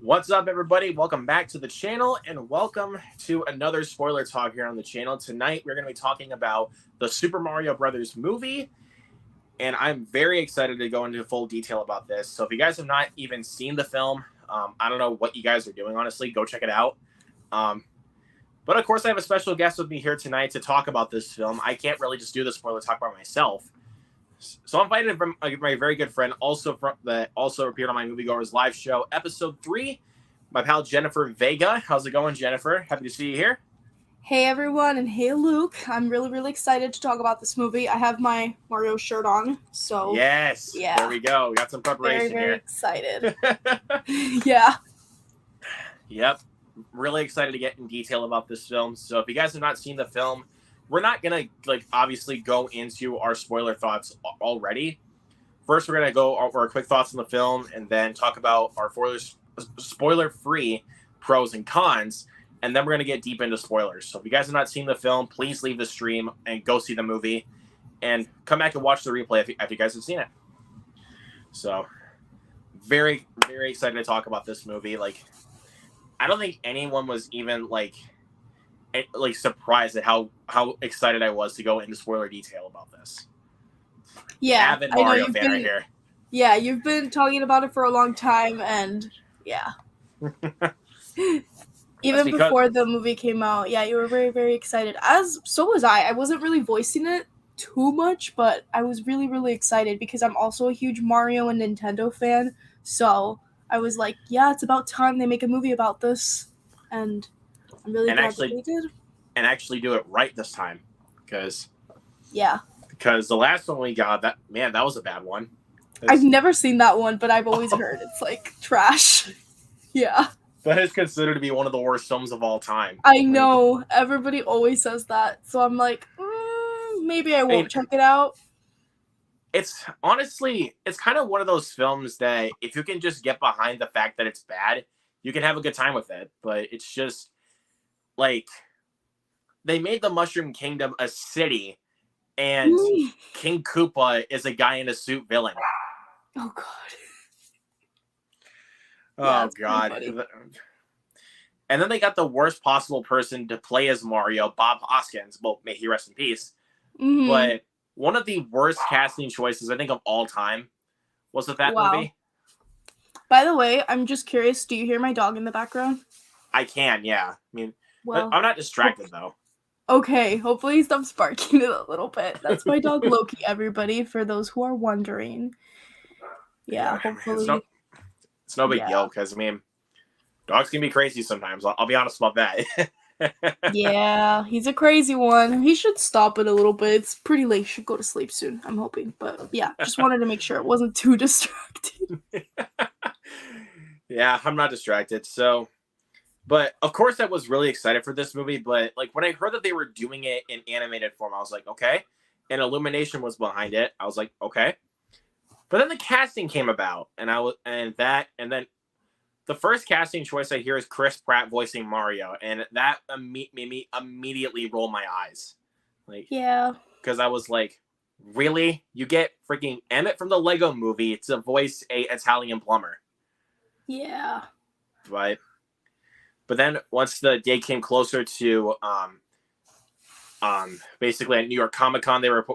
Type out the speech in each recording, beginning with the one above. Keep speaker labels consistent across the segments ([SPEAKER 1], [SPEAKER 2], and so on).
[SPEAKER 1] What's up, everybody? Welcome back to the channel and welcome to another spoiler talk here on the channel. Tonight, we're going to be talking about the Super Mario Brothers movie, and I'm very excited to go into full detail about this. So if you guys have not even seen the film, I don't know what you guys are doing, honestly. Go check it out. But of course, I have a special guest with me here tonight to talk about this film. I can't really just do the spoiler talk by myself. So I'm invited from my very good friend, also appeared on my Moviegoers Live show, episode 3, my pal Jennifer Vega. How's it going, Jennifer? Happy to see you here.
[SPEAKER 2] Hey everyone, and hey Luke. I'm really excited to talk about this movie. I have my Mario shirt on, so
[SPEAKER 1] yes,
[SPEAKER 2] yeah.
[SPEAKER 1] There we go. We got some preparation
[SPEAKER 2] very
[SPEAKER 1] here.
[SPEAKER 2] Excited. Yeah.
[SPEAKER 1] Yep. Really excited to get in detail about this film. So if you guys have not seen the film, we're not gonna obviously go into our spoiler thoughts already. First, we're gonna go over our quick thoughts on the film, and then talk about our spoiler-free pros and cons, and then we're gonna get deep into spoilers. So if you guys have not seen the film, please leave the stream and go see the movie, and come back and watch the replay if you guys have seen it. So, very excited to talk about this movie. I don't think anyone was even surprised at how excited I was to go into spoiler detail about this.
[SPEAKER 2] Yeah,
[SPEAKER 1] Avid Mario fan right here.
[SPEAKER 2] Yeah, you've been talking about it for a long time, and yeah. Even before the movie came out, yeah, you were very excited. So was I. I wasn't really voicing it too much, but I was really excited because I'm also a huge Mario and Nintendo fan. So I was like, yeah, it's about time they make a movie about this, and I'm really glad that they did.
[SPEAKER 1] And actually do it right this time, because the last one we got, that was a bad one.
[SPEAKER 2] I've never seen that one, but I've always heard it's like trash. Yeah.
[SPEAKER 1] That is considered to be one of the worst films of all time.
[SPEAKER 2] I know. Everybody always says that. So I'm like, maybe I won't check it out.
[SPEAKER 1] It's honestly, it's kind of one of those films that if you can just get behind the fact that it's bad, you can have a good time with it. But it's just they made the Mushroom Kingdom a city, and King Koopa is a guy in a suit villain.
[SPEAKER 2] Oh God.
[SPEAKER 1] Oh God. And then they got the worst possible person to play as Mario, Bob Hoskins. Well, may he rest in peace.
[SPEAKER 2] Mm-hmm.
[SPEAKER 1] But one of the worst casting choices, I think, of all time was with that movie.
[SPEAKER 2] By the way, I'm just curious, do you hear my dog in the background?
[SPEAKER 1] I can, yeah. I mean, I'm not distracted, though.
[SPEAKER 2] Okay, hopefully he stops barking it a little bit. That's my dog Loki, everybody, for those who are wondering. Yeah, hopefully.
[SPEAKER 1] It's no big deal, because, I mean, dogs can be crazy sometimes. I'll be honest about that.
[SPEAKER 2] Yeah, he's a crazy one. He should stop it a little bit. It's pretty late. He should go to sleep soon, I'm hoping. But yeah, just wanted to make sure it wasn't too distracting.
[SPEAKER 1] Yeah, I'm not distracted. So, but of course I was really excited for this movie. But when I heard that they were doing it in animated form, I was like, okay. And Illumination was behind it. I was like, okay. But then the casting came about, and then the first casting choice I hear is Chris Pratt voicing Mario, and that made me immediately roll my eyes. Because I was like, really? You get freaking Emmett from the Lego Movie to voice a Italian plumber?
[SPEAKER 2] Yeah.
[SPEAKER 1] But then once the day came closer to basically at New York Comic Con, they were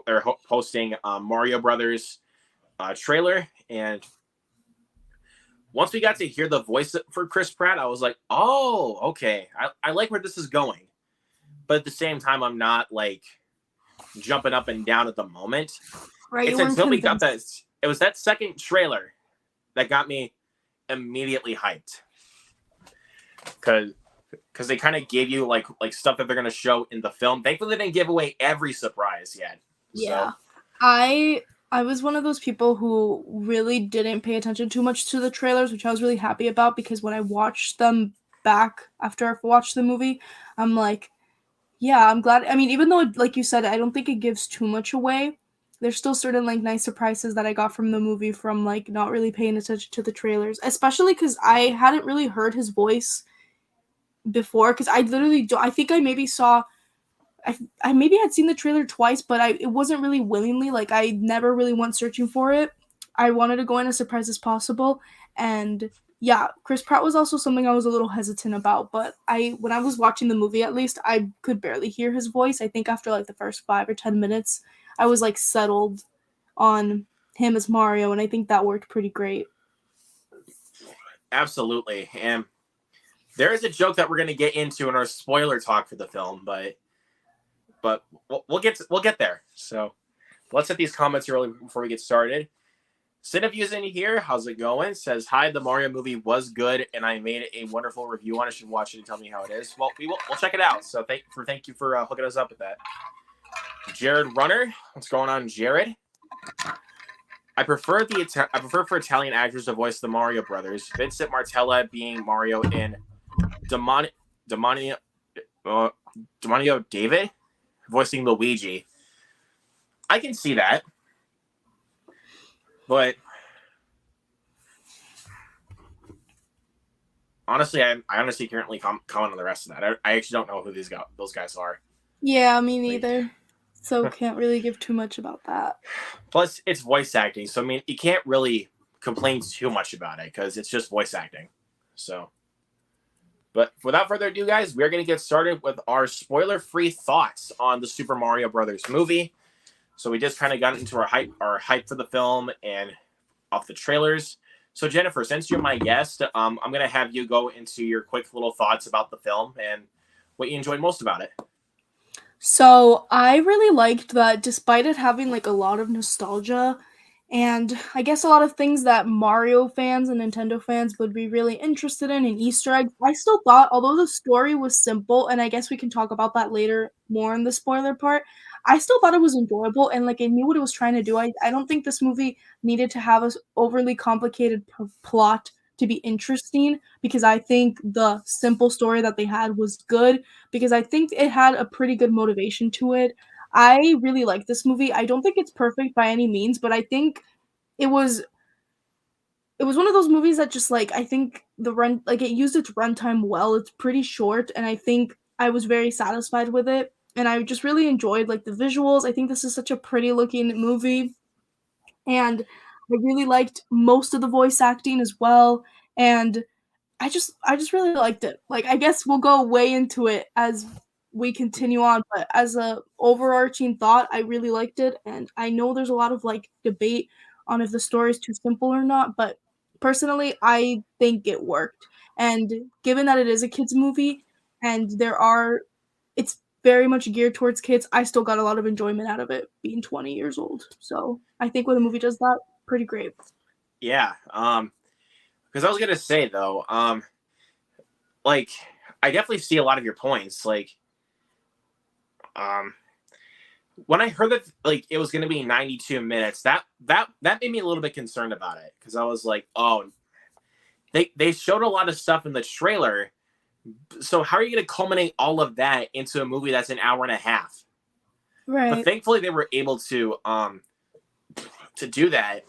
[SPEAKER 1] posting Mario Brothers trailer, and once we got to hear the voice for Chris Pratt, I was like, oh, okay. I like where this is going. But at the same time, I'm not jumping up and down at the moment.
[SPEAKER 2] Right.
[SPEAKER 1] It's until we got that. It was that second trailer that got me immediately hyped. Because they kind of gave you stuff that they're going to show in the film. Thankfully, they didn't give away every surprise yet.
[SPEAKER 2] Yeah. So. I was one of those people who really didn't pay attention too much to the trailers, which I was really happy about, because when I watched them back after I watched the movie, I'm like, yeah, I'm glad. I mean, even though, like you said, I don't think it gives too much away, there's still certain nice surprises that I got from the movie from not really paying attention to the trailers, especially because I hadn't really heard his voice before, because I think I maybe saw I maybe had seen the trailer twice, but it wasn't really willingly. I never really went searching for it. I wanted to go in as surprised as possible, and yeah, Chris Pratt was also something I was a little hesitant about, but when I was watching the movie at least, I could barely hear his voice. I think after like the first 5 or 10 minutes, I was like settled on him as Mario, and I think that worked pretty great.
[SPEAKER 1] Absolutely. And there is a joke that we're going to get into in our spoiler talk for the film, but we'll get there. So let's hit these comments early before we get started. Cineviews in here, how's it going? Says, hi, the Mario movie was good, and I made a wonderful review on it. Should watch it and tell me how it is. Well, we'll check it out. So thank you for hooking us up with that. Jared Runner, what's going on, Jared? I prefer for Italian actors to voice the Mario brothers. Vincent Martella being Mario in Demonio David voicing Luigi. I can see that. But honestly, I honestly can't really comment on the rest of that. I actually don't know who those guys are.
[SPEAKER 2] Yeah, me neither. So can't really give too much about that.
[SPEAKER 1] Plus, it's voice acting, so I mean, you can't really complain too much about it because it's just voice acting. So, but without further ado, guys, we're going to get started with our spoiler-free thoughts on the Super Mario Brothers movie. So we just kind of got into our hype for the film and off the trailers. So Jennifer, since you're my guest, I'm going to have you go into your quick little thoughts about the film and what you enjoyed most about it.
[SPEAKER 2] So I really liked that despite it having like a lot of nostalgia and I guess a lot of things that Mario fans and Nintendo fans would be really interested in and Easter eggs, I still thought, although the story was simple, and I guess we can talk about that later more in the spoiler part, I still thought it was enjoyable and like I knew what it was trying to do. I don't think this movie needed to have a overly complicated plot to be interesting because I think the simple story that they had was good because I think it had a pretty good motivation to it. I really like this movie. I don't think it's perfect by any means, but I think it was one of those movies that just like I think the run like it used its runtime well. It's pretty short and I think I was very satisfied with it and I just really enjoyed like the visuals. I think this is such a pretty looking movie and I really liked most of the voice acting as well and I just really liked it. Like I guess we'll go way into it as we continue on, but as a overarching thought, I really liked it and I know there's a lot of like debate on if the story is too simple or not, but personally I think it worked. And given that it is a kids movie and it's very much geared towards kids, I still got a lot of enjoyment out of it being 20 years old. So, I think when a movie does that, pretty great.
[SPEAKER 1] Yeah. Because I was gonna say though, like I definitely see a lot of your points. Like, when I heard that like it was gonna be 92 minutes, that made me a little bit concerned about it because I was like, oh, they showed a lot of stuff in the trailer. So how are you gonna culminate all of that into a movie that's an hour and a half?
[SPEAKER 2] Right.
[SPEAKER 1] But thankfully they were able to do that.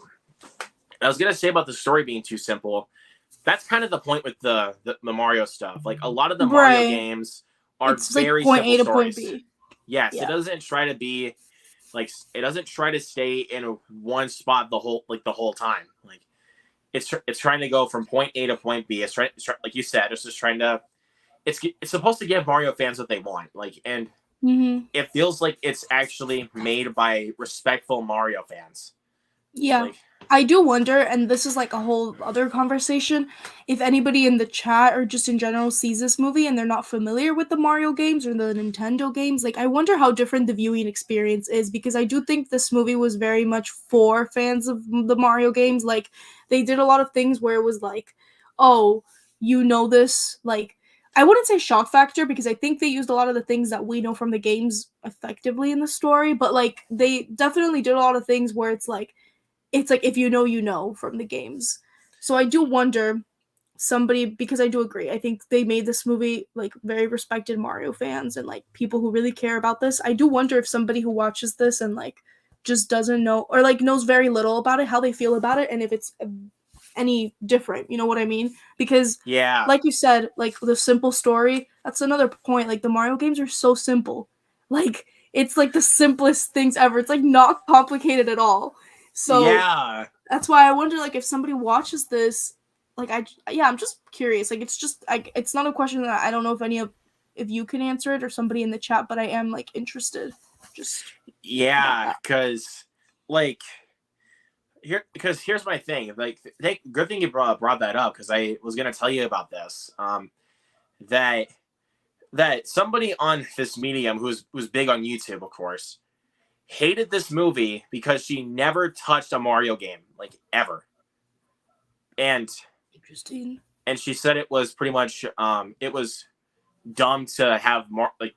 [SPEAKER 1] I was gonna say about the story being too simple. That's kind of the point with the Mario stuff. Like a lot of the Mario games are very
[SPEAKER 2] like point
[SPEAKER 1] simple
[SPEAKER 2] A to
[SPEAKER 1] stories.
[SPEAKER 2] point B.
[SPEAKER 1] Yes, yeah. It doesn't try to be like it doesn't try to stay in one spot the whole time. Like it's trying to go from point A to point B. It's trying like you said, it's just trying to. It's supposed to give Mario fans what they want. Like and it feels like it's actually made by respectful Mario fans.
[SPEAKER 2] Yeah. Like, I do wonder, and this is like a whole other conversation, if anybody in the chat or just in general sees this movie and they're not familiar with the Mario games or the Nintendo games, like I wonder how different the viewing experience is because I do think this movie was very much for fans of the Mario games. Like they did a lot of things where it was like, oh, you know this, like I wouldn't say shock factor because I think they used a lot of the things that we know from the games effectively in the story, but like they definitely did a lot of things where it's like if you know from the games. So I do wonder because I do agree. I think they made this movie like very respected Mario fans and like people who really care about this. I do wonder if somebody who watches this and like just doesn't know or like knows very little about it, how they feel about it and if it's any different, you know what I mean? Because
[SPEAKER 1] yeah,
[SPEAKER 2] like you said, like the simple story, that's another point. Like the Mario games are so simple. Like it's like the simplest things ever. It's like not complicated at all. So
[SPEAKER 1] yeah,
[SPEAKER 2] that's why I wonder like if somebody watches this like I'm just curious. Like it's not a question that I don't know if you can answer it or somebody in the chat, but I am like interested just about
[SPEAKER 1] Yeah,
[SPEAKER 2] that.
[SPEAKER 1] because like here's my thing. Like, good thing you brought that up because I was gonna tell you about this. That somebody on this medium who's big on YouTube, of course, hated this movie because she never touched a Mario game, like, ever. And
[SPEAKER 2] Interesting.
[SPEAKER 1] she said it was pretty much it was dumb to have more, like,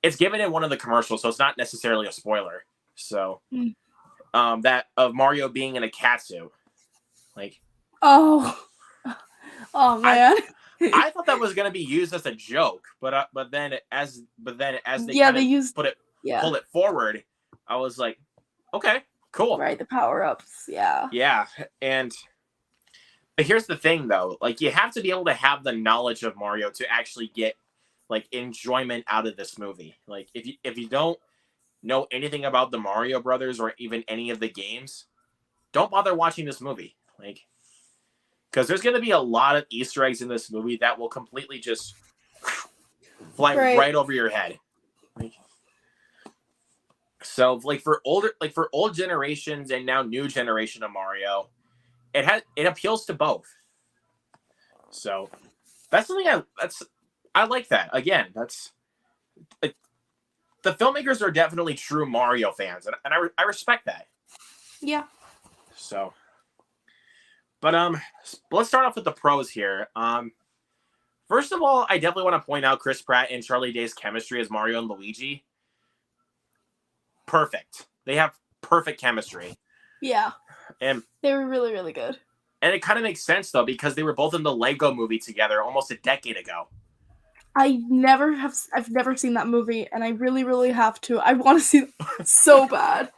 [SPEAKER 1] it's given in one of the commercials, so it's not necessarily a spoiler. So that of Mario being in a catsuit. Like,
[SPEAKER 2] oh
[SPEAKER 1] I
[SPEAKER 2] man.
[SPEAKER 1] I thought that was gonna be used as a joke, but then as they
[SPEAKER 2] Yeah,
[SPEAKER 1] kind
[SPEAKER 2] they
[SPEAKER 1] of
[SPEAKER 2] used
[SPEAKER 1] pulled it forward, I was like, okay, cool.
[SPEAKER 2] right, the power-ups. Yeah.
[SPEAKER 1] Yeah. And but here's the thing though, like, you have to be able to have the knowledge of Mario to actually get like enjoyment out of this movie. Like, if you don't know anything about the Mario Brothers or even any of the games, don't bother watching this movie. Like, because there's going to be a lot of Easter eggs in this movie that will completely just fly right over your head. Like, so, like, for old generations and now new generation of Mario, it appeals to both. So that's something I like that. Again, that's like, the filmmakers are definitely true Mario fans, and I respect that.
[SPEAKER 2] Yeah.
[SPEAKER 1] So, but let's start off with the pros here. First of all, I definitely want to point out Chris Pratt and Charlie Day's chemistry as Mario and Luigi. Perfect. They have perfect chemistry.
[SPEAKER 2] Yeah.
[SPEAKER 1] And
[SPEAKER 2] they were really, really good.
[SPEAKER 1] And it kind of makes sense though, because they were both in the Lego movie together almost a decade ago.
[SPEAKER 2] I've never seen that movie, and I really, really have to. I want to see it so bad.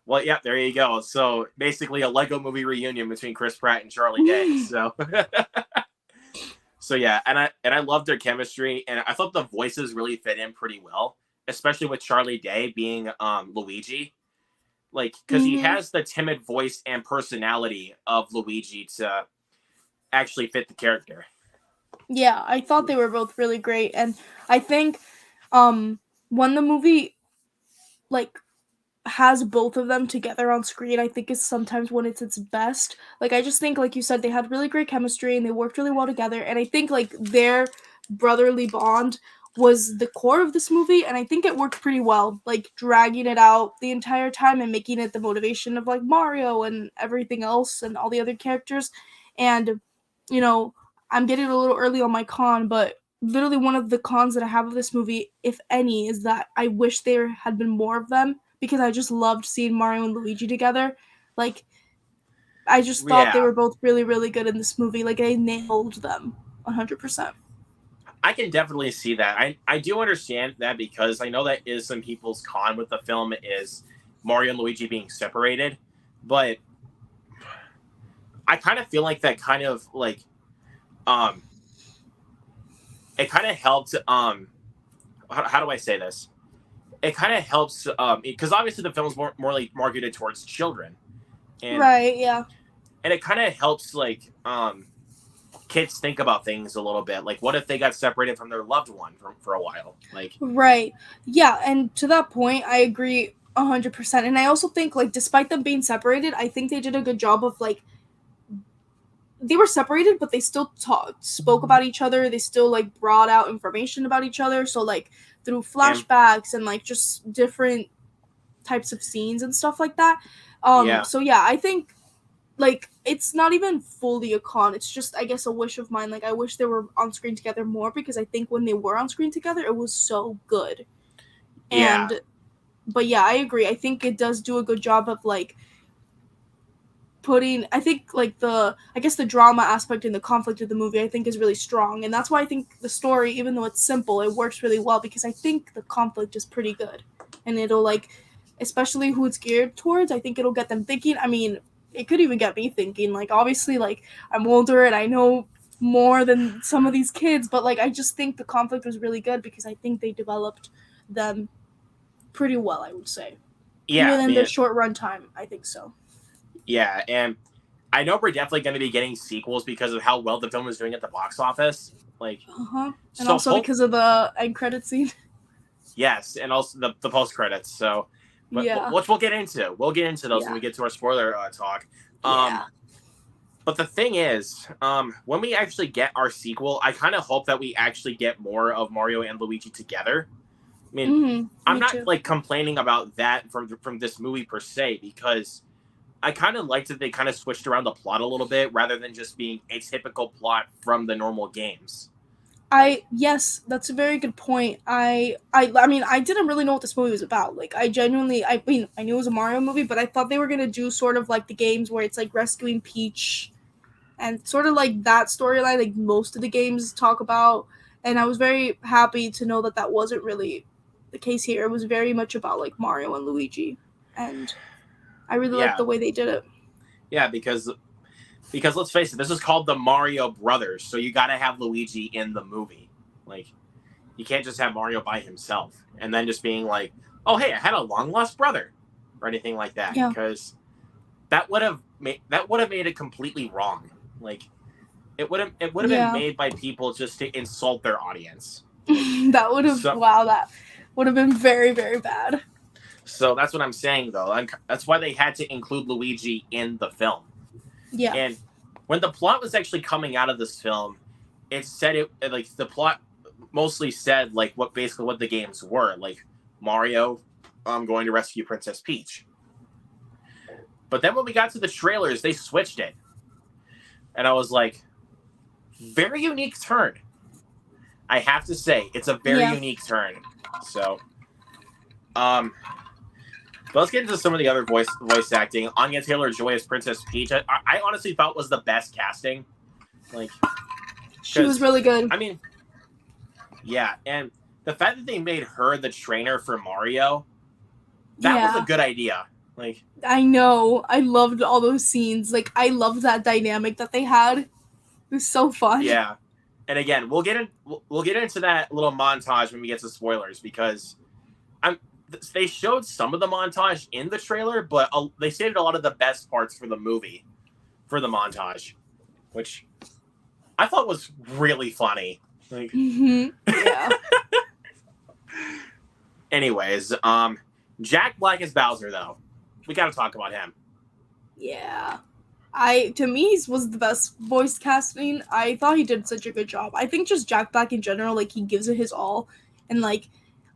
[SPEAKER 1] Well, yeah, there you go. So basically a Lego movie reunion between Chris Pratt and Charlie Day. So so yeah, and I loved their chemistry, and I thought the voices really fit in pretty well, especially with Charlie Day being Luigi. Like, because he has the timid voice and personality of Luigi to actually fit the character.
[SPEAKER 2] Yeah, I thought they were both really great, and I think when the movie like has both of them together on screen, I think is sometimes when it's its best. Like, I just think, like you said, they had really great chemistry and they worked really well together, and I think like their brotherly bond was the core of this movie, and I think it worked pretty well, like dragging it out the entire time and making it the motivation of like Mario and everything else and all the other characters. And you know, I'm getting a little early on my con, but literally one of the cons that I have of this movie, if any, is that I wish there had been more of them, because I just loved seeing Mario and Luigi together. Like, I just thought they were both really, really good in this movie. Like, I nailed them 100%.
[SPEAKER 1] I can definitely see that. I do understand that, because I know that is some people's con with the film, is Mario and Luigi being separated. But I kind of feel like that kind of like it kind of helped how do I say this? It kind of helps because obviously the film's more like marketed towards children. And,
[SPEAKER 2] right, yeah.
[SPEAKER 1] And it kind of helps like kids think about things a little bit. Like, what if they got separated from their loved one for a while? Like,
[SPEAKER 2] right. Yeah, and to that point, I agree 100%. And I also think, like, despite them being separated, I think they did a good job of, like, they were separated, but they still spoke about each other. They still, like, brought out information about each other. So, like, through flashbacks and like, just different types of scenes and stuff like that. So, yeah, I think, like, it's not even fully a con. It's just, I guess, a wish of mine. Like, I wish they were on screen together more, because I think when they were on screen together, it was so good.
[SPEAKER 1] Yeah.
[SPEAKER 2] But yeah, I agree. I think it does do a good job of, like, putting, I think, like, the drama aspect and the conflict of the movie, I think, is really strong. And that's why I think the story, even though it's simple, it works really well, because I think the conflict is pretty good. And it'll, like, especially who it's geared towards, I think it'll get them thinking. I mean, it could even get me thinking. Like, obviously, like, I'm older and I know more than some of these kids, but, like, I just think the conflict was really good, because I think they developed them pretty well, I would say.
[SPEAKER 1] Yeah.
[SPEAKER 2] Even in their short run time, I think so.
[SPEAKER 1] Yeah, and I know we're definitely going to be getting sequels because of how well the film is doing at the box office. Like,
[SPEAKER 2] And
[SPEAKER 1] so
[SPEAKER 2] also because of the end credit scene.
[SPEAKER 1] Yes, and also the post credits. So, which we'll get into. We'll get into those when we get to our spoiler talk. But the thing is, when we actually get our sequel, I kind of hope that we actually get more of Mario and Luigi together. I mean, I'm not like complaining about that from this movie per se, because I kind of liked that they kind of switched around the plot a little bit rather than just being a typical plot from the normal games.
[SPEAKER 2] Yes, that's a very good point. I mean, I didn't really know what this movie was about. Like, I knew it was a Mario movie, but I thought they were gonna do sort of like the games where it's like rescuing Peach, and sort of like that storyline, like most of the games talk about. And I was very happy to know that that wasn't really the case here. It was very much about like Mario and Luigi, and I really liked the way they did it.
[SPEAKER 1] Yeah, because let's face it, this is called the Mario Brothers, so you got to have Luigi in the movie. Like, you can't just have Mario by himself and then just being like, "Oh, hey, I had a long lost brother," or anything like that, because that would have made it completely wrong. Like, it would have been made by people just to insult their audience.
[SPEAKER 2] That would have that would have been very, very bad.
[SPEAKER 1] So that's what I'm saying, though. That's why they had to include Luigi in the film.
[SPEAKER 2] Yeah.
[SPEAKER 1] And when the plot was actually coming out of this film, it said the plot mostly said like what the games were, like Mario going to rescue Princess Peach. But then when we got to the trailers, they switched it. And I was like, very unique turn. I have to say, it's a very unique turn. So but let's get into some of the other voice acting. Anya Taylor-Joy as Princess Peach, I honestly felt was the best casting. Like,
[SPEAKER 2] she was really good.
[SPEAKER 1] I mean, yeah, and the fact that they made her the trainer for Mario, that was a good idea. Like,
[SPEAKER 2] I know, I loved all those scenes. Like, I loved that dynamic that they had. It was so fun.
[SPEAKER 1] Yeah, and again, we'll get into that little montage when we get to spoilers, because they showed some of the montage in the trailer, but they saved a lot of the best parts for the movie, for the montage, which I thought was really funny. Like,
[SPEAKER 2] yeah.
[SPEAKER 1] Anyways, Jack Black as Bowser, though. We got to talk about him.
[SPEAKER 2] Yeah. To me, he was the best voice casting. I thought he did such a good job. I think just Jack Black in general, like, he gives it his all. And, like,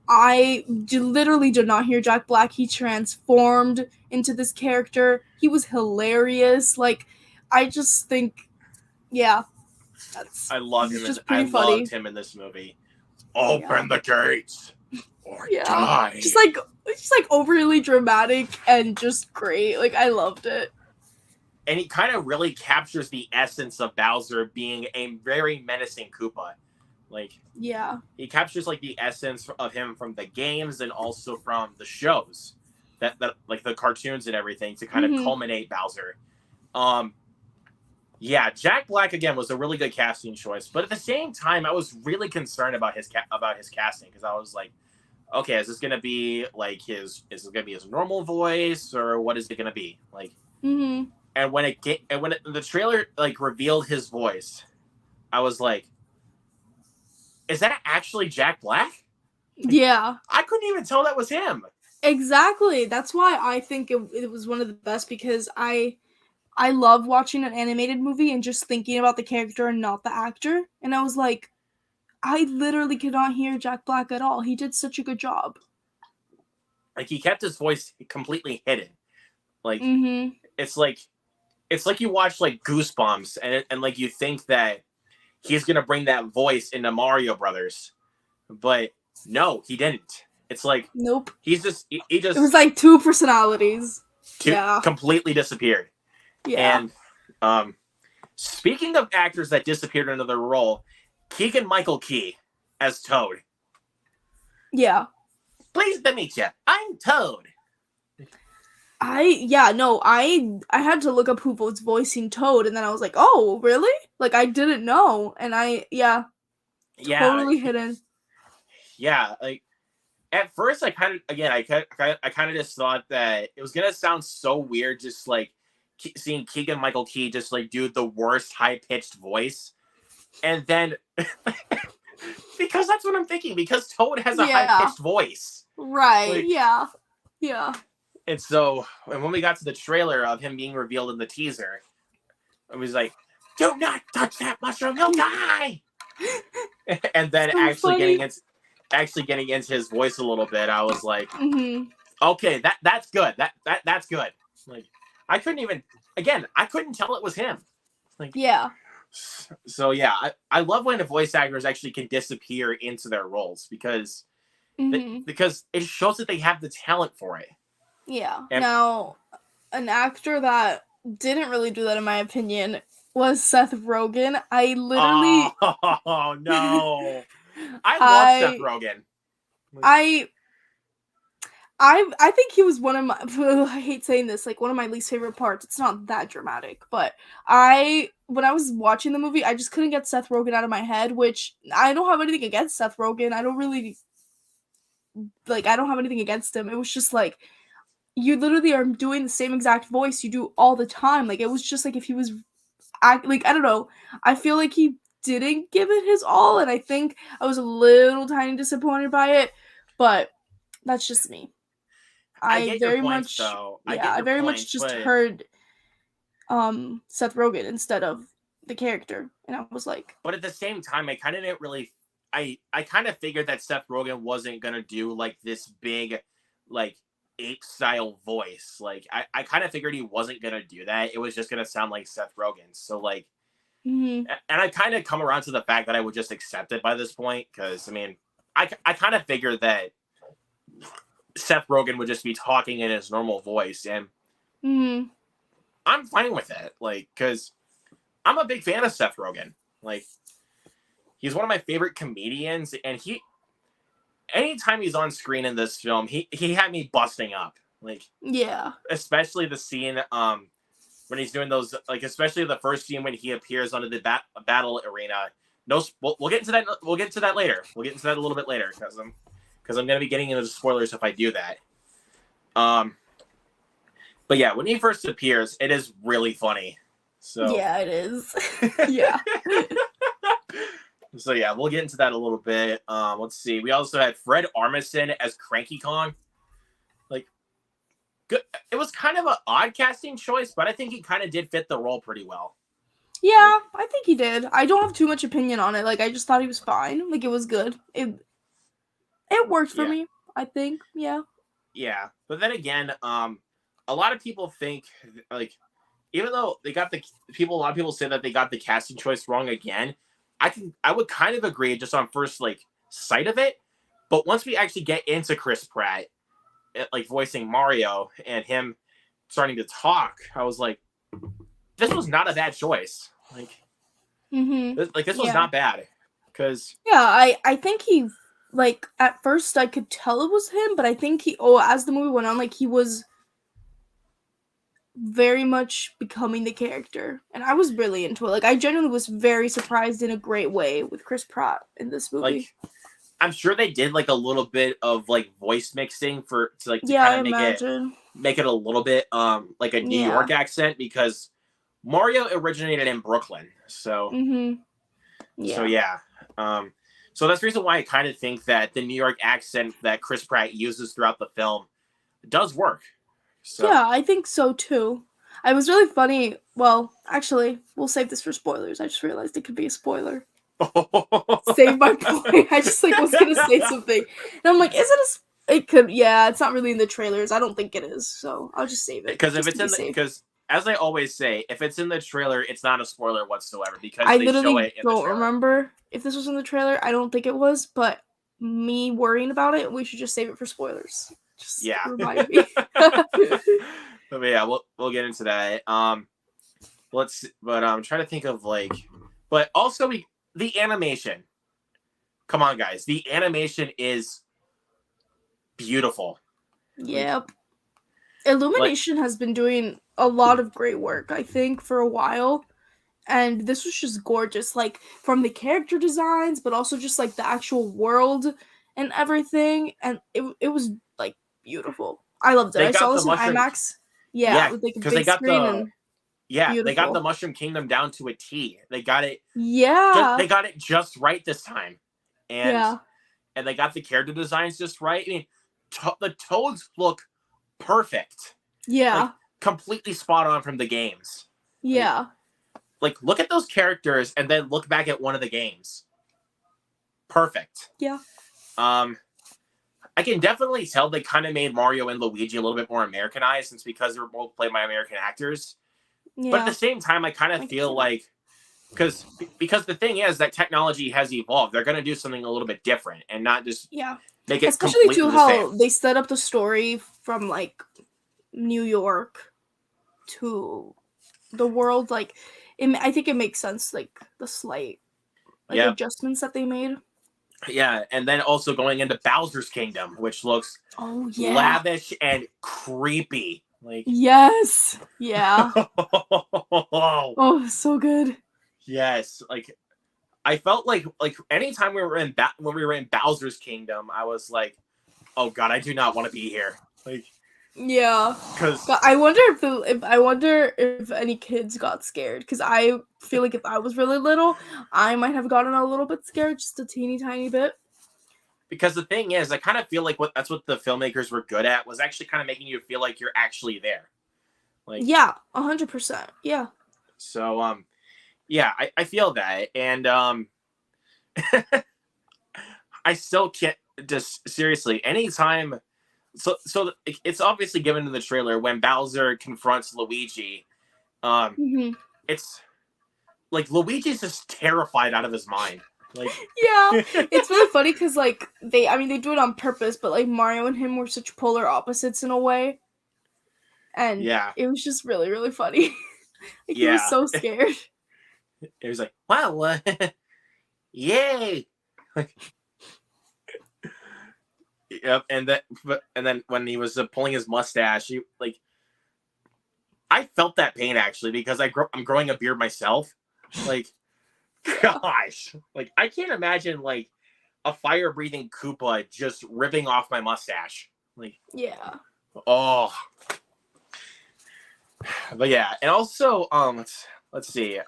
[SPEAKER 2] I literally did not hear Jack Black. He transformed into this character. He was hilarious. Like, I just think,
[SPEAKER 1] I love him. Loved him in this movie. Open the gates or die.
[SPEAKER 2] Just like overly dramatic and just great. Like, I loved it.
[SPEAKER 1] And he kind of really captures the essence of Bowser being a very menacing Koopa. Like, he captures like the essence of him from the games and also from the shows, that like the cartoons and everything, to kind of culminate Bowser. Jack Black again was a really good casting choice, but at the same time, I was really concerned about his casting, because I was like, okay, is this gonna be like his normal voice, or what is it gonna be like? And when the trailer like revealed his voice, I was like, is that actually Jack Black?
[SPEAKER 2] Yeah.
[SPEAKER 1] I couldn't even tell that was him.
[SPEAKER 2] Exactly. That's why I think it was one of the best, because I love watching an animated movie and just thinking about the character and not the actor. And I was like, I literally could not hear Jack Black at all. He did such a good job.
[SPEAKER 1] Like, he kept his voice completely hidden. Like, it's like you watch like Goosebumps and like you think that he's gonna bring that voice into Mario Brothers, but no, he didn't. It's like,
[SPEAKER 2] nope.
[SPEAKER 1] He just it
[SPEAKER 2] was like two personalities.
[SPEAKER 1] Completely disappeared. Yeah. And speaking of actors that disappeared into their role, Keegan-Michael Key as Toad.
[SPEAKER 2] Yeah.
[SPEAKER 1] Pleased to meet you. I'm Toad.
[SPEAKER 2] I had to look up who was voicing Toad, and then I was like, oh, really? Like, I didn't know. And totally hidden.
[SPEAKER 1] Yeah, like, at first I kind of just thought that it was gonna sound so weird, just like seeing Keegan Michael Key just like do the worst high pitched voice, and then because that's what I'm thinking. Because Toad has a high pitched voice,
[SPEAKER 2] right?
[SPEAKER 1] like,
[SPEAKER 2] yeah.
[SPEAKER 1] And so, and when we got to the trailer of him being revealed in the teaser, it was like, "Do not touch that mushroom, he'll die." And then
[SPEAKER 2] So
[SPEAKER 1] actually getting into his voice a little bit, I was like, "Okay, that's good. That's good." Like, I couldn't tell it was him. Like,
[SPEAKER 2] yeah.
[SPEAKER 1] So yeah, I love when the voice actors actually can disappear into their roles because it shows that they have the talent for it.
[SPEAKER 2] Yeah.
[SPEAKER 1] And
[SPEAKER 2] now, an actor that didn't really do that, in my opinion, was Seth Rogen. I literally.
[SPEAKER 1] Oh no! I love Seth Rogen.
[SPEAKER 2] I think he was one of my. I hate saying this, like one of my least favorite parts. It's not that dramatic, but when I was watching the movie, I just couldn't get Seth Rogen out of my head. Which I don't have anything against Seth Rogen. I don't have anything against him. It was just like, you literally are doing the same exact voice you do all the time. Like, it was just like if he was I don't know. I feel like he didn't give it his all, and I think I was a little tiny disappointed by it, but that's just me. I very much just heard Seth Rogen instead of the character, and I was like,
[SPEAKER 1] but at the same time, I kind of didn't really. I kind of figured that Seth Rogen wasn't gonna do like this big, like, ape style voice. Like, I kind of figured he wasn't gonna do that. It was just gonna sound like Seth Rogen. So like, and I kind of come around to the fact that I would just accept it by this point, because I mean, I kind of figured that Seth Rogen would just be talking in his normal voice, and I'm fine with it. Like, because I'm a big fan of Seth Rogen. Like, he's one of my favorite comedians, and anytime he's on screen in this film, he had me busting up. Like, yeah, especially the scene when he's doing those, like, especially the first scene when he appears onto the battle arena. No, we'll get into that. We'll get into that later. We'll get into that a little bit later, because I'm gonna be getting into the spoilers if I do that. But yeah, when he first appears, it is really funny. So
[SPEAKER 2] yeah, it is. Yeah.
[SPEAKER 1] So yeah, we'll get into that a little bit. Let's see. We also had Fred Armisen as Cranky Kong. Like, good. It was kind of an odd casting choice, but I think he kind of did fit the role pretty well.
[SPEAKER 2] Yeah, I think he did. I don't have too much opinion on it. Like, I just thought he was fine. Like, it was good. It worked for me, I think. Yeah. Yeah,
[SPEAKER 1] but then again, a lot of people think, like, even though a lot of people say that they got the casting choice wrong again. I would kind of agree just on first, like, sight of it, but once we actually get into Chris Pratt, like, voicing Mario and him starting to talk, I was like, this was not a bad choice. Like, this was not bad, because
[SPEAKER 2] I think he, like, at first I could tell it was him, but I think as the movie went on, like, he was very much becoming the character, and I was really into it. Like, I genuinely was very surprised in a great way with Chris Pratt in this movie.
[SPEAKER 1] Like, I'm sure they did like a little bit of like voice mixing to kind of make it a little bit like a New York accent, because Mario originated in Brooklyn. So so that's the reason why I kind of think that the New York accent that Chris Pratt uses throughout the film does work.
[SPEAKER 2] So. Yeah, I think so too. I was really funny. Well, actually, we'll save this for spoilers. I just realized it could be a spoiler. Save my point. I just was gonna say something, and I'm like, is it it could. Yeah, it's not really in the trailers. I don't think it is. So I'll just save it.
[SPEAKER 1] Because if it's because as I always say, if it's in the trailer, it's not a spoiler whatsoever, because
[SPEAKER 2] I literally don't remember if this was in the trailer. I don't think it was, but me worrying about it, we should just save it for spoilers. Just remind me.
[SPEAKER 1] But yeah, we'll get into that. I'm trying to think of but also the animation. Come on, guys, the animation is beautiful.
[SPEAKER 2] Yep. Illumination has been doing a lot of great work, I think, for a while. And this was just gorgeous, like, from the character designs, but also just like the actual world and everything. And it was like beautiful. I loved it. I saw this in IMAX. Yeah, with like a big screen.
[SPEAKER 1] Yeah, they got the
[SPEAKER 2] Beautiful.
[SPEAKER 1] Mushroom Kingdom down to a T. They got it
[SPEAKER 2] Yeah.
[SPEAKER 1] they got it just right this time. And
[SPEAKER 2] Yeah.
[SPEAKER 1] they got the character designs just right. I mean, the toads look perfect. Like
[SPEAKER 2] Yeah.
[SPEAKER 1] completely spot on from the games. Like
[SPEAKER 2] Yeah.
[SPEAKER 1] look at those characters and then look back at one of the games. Perfect.
[SPEAKER 2] Yeah.
[SPEAKER 1] I can definitely tell they kind of made Mario and Luigi a little bit more Americanized, since because they were both played by American actors. But at the
[SPEAKER 2] Yeah.
[SPEAKER 1] same time, I kind of
[SPEAKER 2] I can
[SPEAKER 1] feel
[SPEAKER 2] see that.
[SPEAKER 1] like because the thing is that technology has evolved. They're going to do something a little bit different and not just
[SPEAKER 2] Yeah.
[SPEAKER 1] make it
[SPEAKER 2] Especially too
[SPEAKER 1] completely the same.
[SPEAKER 2] how they set up the story from like New York to the world. Like, I think it makes sense. Like the slight like
[SPEAKER 1] Yeah,
[SPEAKER 2] adjustments that they made.
[SPEAKER 1] yeah, and then also going into Bowser's Kingdom, which looks
[SPEAKER 2] Oh yeah.
[SPEAKER 1] lavish and creepy. Like,
[SPEAKER 2] Yes. Yeah.
[SPEAKER 1] oh
[SPEAKER 2] Oh, so good.
[SPEAKER 1] yes, like I felt like anytime we were in when we were in Bowser's Kingdom, I was like, oh god, I do not want to be here. Like,
[SPEAKER 2] Yeah.
[SPEAKER 1] because
[SPEAKER 2] God, I wonder if any kids got scared, because I feel like if I was really little, I might have gotten a little bit scared, just a teeny tiny bit.
[SPEAKER 1] the thing is, I kind of feel like that's what the filmmakers were good at, was actually kind of making you feel like you're actually there. Like,
[SPEAKER 2] Yeah, 100%. Yeah.
[SPEAKER 1] so yeah, I feel that, and I still can't just seriously anytime. So it's obviously given in the trailer when Bowser confronts Luigi. Um,
[SPEAKER 2] Hmm.
[SPEAKER 1] it's like Luigi's just terrified out of his mind. Like,
[SPEAKER 2] Yeah, it's really funny because like they do it on purpose, but like Mario and him were such polar opposites in a way, and
[SPEAKER 1] yeah,
[SPEAKER 2] it was just really really funny. Like he was
[SPEAKER 1] yeah.
[SPEAKER 2] so scared.
[SPEAKER 1] It was like, wow, yay! Like, yep. And then when he was pulling his mustache, he like I felt that pain actually because I'm growing a beard myself. Like,
[SPEAKER 2] Yeah.
[SPEAKER 1] gosh, like I can't imagine like a fire breathing Koopa just ripping off my mustache. Like,
[SPEAKER 2] Yeah.
[SPEAKER 1] oh, but yeah, and also let's see,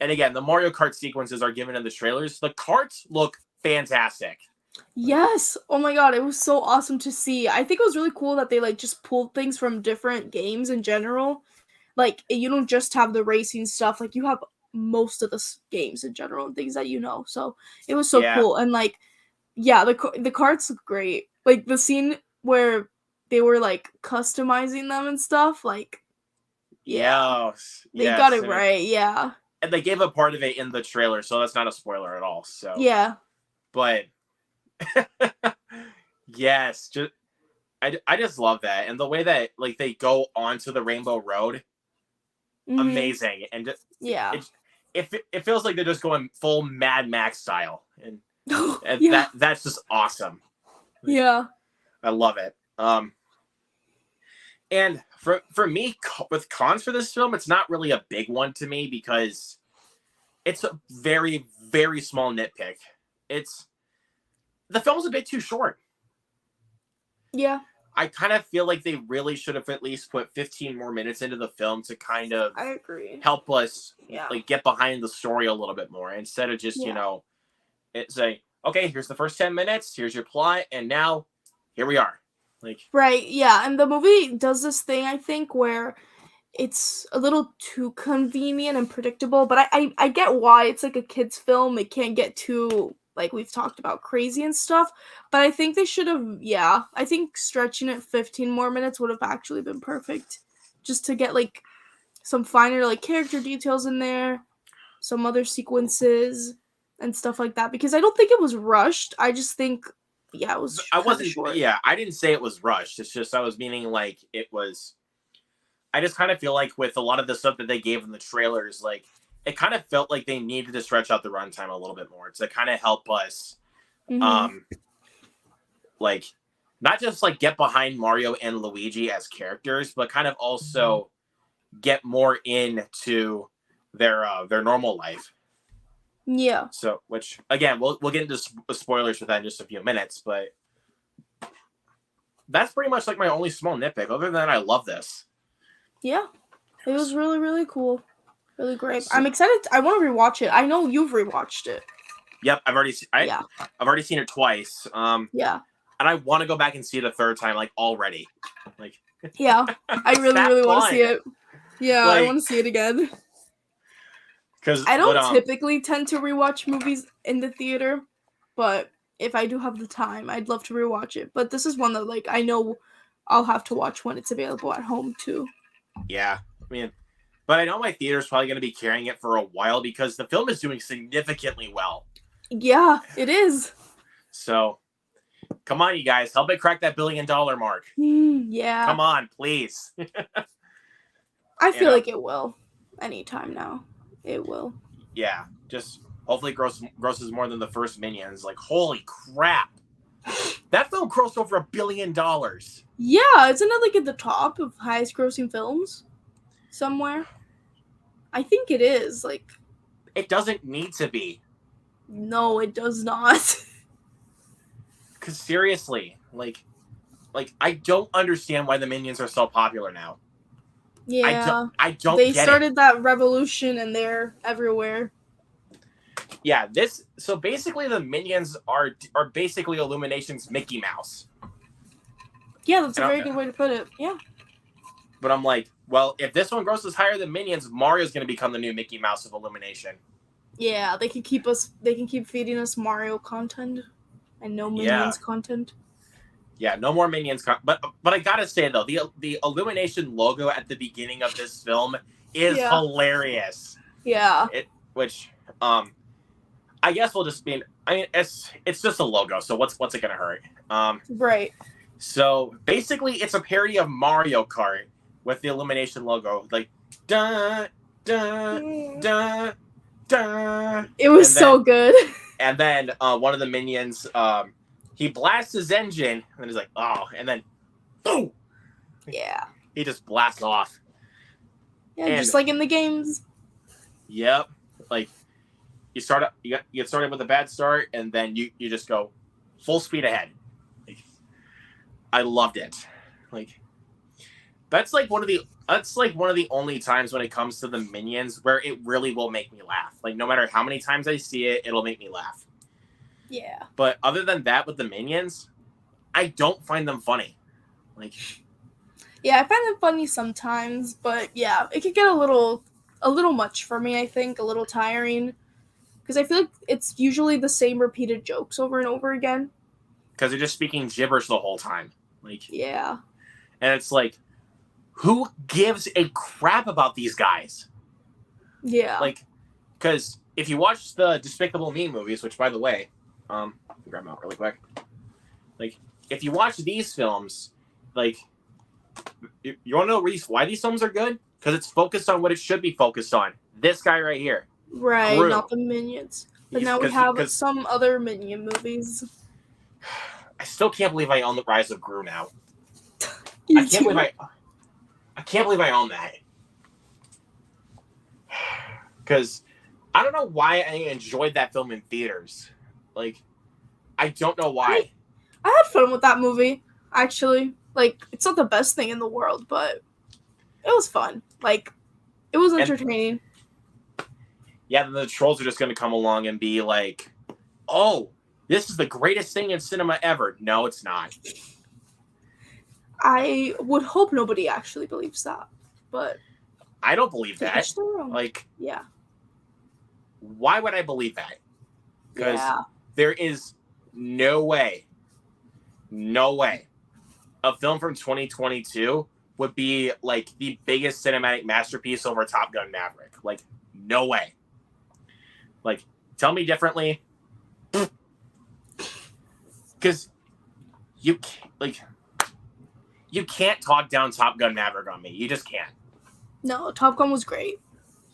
[SPEAKER 1] and again, the Mario Kart sequences are given in the trailers. The karts look fantastic. Like,
[SPEAKER 2] Yes. Oh my god, it was so awesome to see. I think it was really cool that they like just pulled things from different games in general. Like you don't just have the racing stuff, like you have most of the games in general and things that you know. So it was so
[SPEAKER 1] yeah,
[SPEAKER 2] cool, and like yeah, the cards look great. Like the scene where they were like customizing them and stuff, like yeah.
[SPEAKER 1] yes,
[SPEAKER 2] They got
[SPEAKER 1] yes,
[SPEAKER 2] it right. Yeah.
[SPEAKER 1] and they gave a part of it in the trailer, so that's not a spoiler at all. So,
[SPEAKER 2] Yeah.
[SPEAKER 1] but yes, just I just love that, and the way that like they go onto the Rainbow Road,
[SPEAKER 2] Mhm.
[SPEAKER 1] amazing, and
[SPEAKER 2] Yeah.
[SPEAKER 1] it it feels like they're just going full Mad Max style, and
[SPEAKER 2] Yeah.
[SPEAKER 1] that's just awesome. Like,
[SPEAKER 2] Yeah.
[SPEAKER 1] I love it. And for me, with cons for this film, it's not really a big one to me because it's a very very small nitpick. It's the film's a bit too short.
[SPEAKER 2] Yeah.
[SPEAKER 1] I kind of feel like they really should have at least put 15 more minutes into the film to kind of
[SPEAKER 2] I agree.
[SPEAKER 1] help us
[SPEAKER 2] Yeah.
[SPEAKER 1] like get behind the story a little bit more instead of just
[SPEAKER 2] Yeah.
[SPEAKER 1] it's like, okay, here's the first 10 minutes, here's your plot, and now here we are. Like,
[SPEAKER 2] Right. Yeah. And the movie does this thing, I think, where it's a little too convenient and predictable, but I get why it's like a kids film. It can't get too like we've talked about crazy and stuff. But I think they should have I think stretching it 15 more minutes would have actually been perfect. Just to get like some finer like character details in there, some other sequences and stuff like that. Because I don't think it was rushed. I just think it was
[SPEAKER 1] I
[SPEAKER 2] kind of
[SPEAKER 1] wasn't,
[SPEAKER 2] short.
[SPEAKER 1] yeah, I didn't say it was rushed. It's just I was meaning like it was. I just kind of feel like with a lot of the stuff that they gave in the trailers, like it kind of felt like they needed to stretch out the runtime a little bit more to kind of help us,
[SPEAKER 2] Mm-hmm.
[SPEAKER 1] um, like not just like get behind Mario and Luigi as characters, but kind of also get more into their normal life.
[SPEAKER 2] Yeah.
[SPEAKER 1] So, which again, we'll get into spoilers for that in just a few minutes, but that's pretty much like my only small nitpick. Other than that, I love this.
[SPEAKER 2] Yeah. It was really, really cool. Really great.
[SPEAKER 1] So,
[SPEAKER 2] I'm excited. I want to rewatch it. I know you've rewatched it.
[SPEAKER 1] yep, I've already
[SPEAKER 2] Yeah.
[SPEAKER 1] I've already seen it twice.
[SPEAKER 2] Yeah.
[SPEAKER 1] And I want to go back and see it a third time, like already. Like,
[SPEAKER 2] Yeah. I really,
[SPEAKER 1] that
[SPEAKER 2] really want to
[SPEAKER 1] fun.
[SPEAKER 2] see it. Yeah, I
[SPEAKER 1] Like,
[SPEAKER 2] want to see it again.
[SPEAKER 1] because
[SPEAKER 2] I don't typically tend to rewatch movies in the theater, but if I do have the time, I'd love to rewatch it. But this is one that like I know I'll have to watch when it's available at home too.
[SPEAKER 1] yeah, I mean, but I know my theater's probably going to be carrying it for a while because the film is doing significantly well.
[SPEAKER 2] Yeah, it is.
[SPEAKER 1] So, come on, you guys, help it crack that $1 billion mark.
[SPEAKER 2] Yeah.
[SPEAKER 1] Come on, please.
[SPEAKER 2] I feel like it will. Anytime now, it will.
[SPEAKER 1] Yeah, just hopefully grosses more than the first Minions. Like, holy crap. That film grossed over $1 billion.
[SPEAKER 2] Yeah, isn't it like at the top of highest grossing films somewhere? I think it is. Like,
[SPEAKER 1] It doesn't need to be.
[SPEAKER 2] no, it does not.
[SPEAKER 1] Because seriously, like I don't understand why the Minions are so popular now.
[SPEAKER 2] Yeah,
[SPEAKER 1] I don't
[SPEAKER 2] they
[SPEAKER 1] get
[SPEAKER 2] started
[SPEAKER 1] it.
[SPEAKER 2] that revolution and they're everywhere.
[SPEAKER 1] Yeah, so basically the Minions are basically Illumination's Mickey Mouse.
[SPEAKER 2] Yeah, that's a very good way to put it. Yeah.
[SPEAKER 1] But I'm like, well, if this one grosses higher than Minions, Mario's going to become the new Mickey Mouse of Illumination.
[SPEAKER 2] Yeah, they can keep feeding us Mario content and no Minions content.
[SPEAKER 1] Yeah, no more Minions. But I gotta say though, the Illumination logo at the beginning of this film is hilarious.
[SPEAKER 2] Yeah.
[SPEAKER 1] Which I guess we'll just be. I mean, it's just a logo, so what's it gonna hurt?
[SPEAKER 2] Right.
[SPEAKER 1] So basically, it's a parody of Mario Kart with the Illumination logo, like da da da da.
[SPEAKER 2] It was so good.
[SPEAKER 1] And then one of the Minions, he blasts his engine, and he's like, oh, and then boom.
[SPEAKER 2] Yeah.
[SPEAKER 1] He just blasts off.
[SPEAKER 2] Yeah, just like in the games.
[SPEAKER 1] Yep. Like you get started with a bad start, and then you just go full speed ahead. Like, I loved it. Like that's like one of the only times when it comes to the Minions where it really will make me laugh. Like no matter how many times I see it, it'll make me laugh.
[SPEAKER 2] Yeah.
[SPEAKER 1] But other than that, with the Minions, I don't find them funny. Like,
[SPEAKER 2] yeah, I find them funny sometimes, but yeah, it could get a little much for me. I think a little tiring because I feel like it's usually the same repeated jokes over and over again.
[SPEAKER 1] Because they're just speaking gibberish the whole time. Like,
[SPEAKER 2] yeah,
[SPEAKER 1] and it's like, who gives a crap about these guys?
[SPEAKER 2] Yeah,
[SPEAKER 1] like, because if you watch the Despicable Me movies, which by the way, grab them out really quick. Like, if you watch these films, like, you want to know why these films are good? Because it's focused on what it should be focused on. This guy right here.
[SPEAKER 2] Right,
[SPEAKER 1] Gru.
[SPEAKER 2] not the Minions. But now we have some other Minion movies.
[SPEAKER 1] I still can't believe I own The Rise of Gru now.
[SPEAKER 2] I
[SPEAKER 1] can't believe I own that. Because I don't know why I enjoyed that film in theaters. Like, I don't know why.
[SPEAKER 2] I had fun with that movie, actually. Like, it's not the best thing in the world, but it was fun. Like, it was entertaining.
[SPEAKER 1] Yeah, then the trolls are just going to come along and be like, oh, this is the greatest thing in cinema ever. No, it's not.
[SPEAKER 2] I would hope nobody actually believes that, but
[SPEAKER 1] I don't believe that. Like,
[SPEAKER 2] yeah.
[SPEAKER 1] Why would I believe that? Because there is no way a film from 2022 would be like the biggest cinematic masterpiece over Top Gun Maverick. Like, no way. Like, tell me differently. Because you can't talk down Top Gun Maverick on me. You just can't.
[SPEAKER 2] No, Top Gun was great.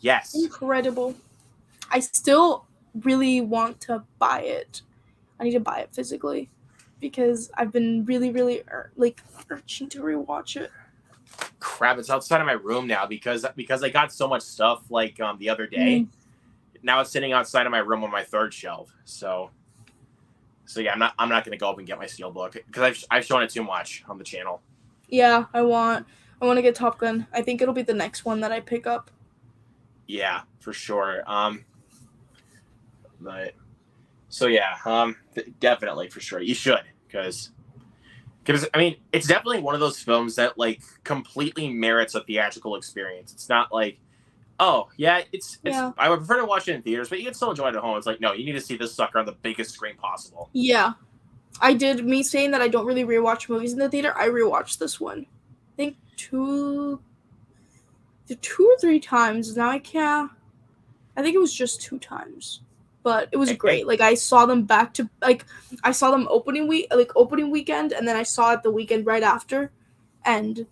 [SPEAKER 1] Yes.
[SPEAKER 2] Incredible. I still really want to buy it. I need to buy it physically because I've been really, really urging to rewatch it.
[SPEAKER 1] Crap, it's outside of my room now because I got so much stuff like the other day. Now it's sitting outside of my room on my third shelf. So yeah, I'm not gonna go up and get my Steelbook because I've shown it too much on the channel.
[SPEAKER 2] Yeah, I want. I want to get Top Gun. I think it'll be the next one that I pick up.
[SPEAKER 1] Yeah, for sure. But so yeah, definitely for sure you should because I mean it's definitely one of those films that like completely merits a theatrical experience. It's not like oh yeah, it's
[SPEAKER 2] Yeah.
[SPEAKER 1] I would prefer to watch it in theaters, but you can still enjoy it at home. It's like no, you need to see this sucker on the biggest screen possible.
[SPEAKER 2] Yeah. I did. Me saying that I don't really rewatch movies in the theater, I rewatched this one. I think two or three times. Now I can't. I think it was just 2 times, but it was great. Like I saw them back to I saw them opening weekend, and then I saw it the weekend right after, and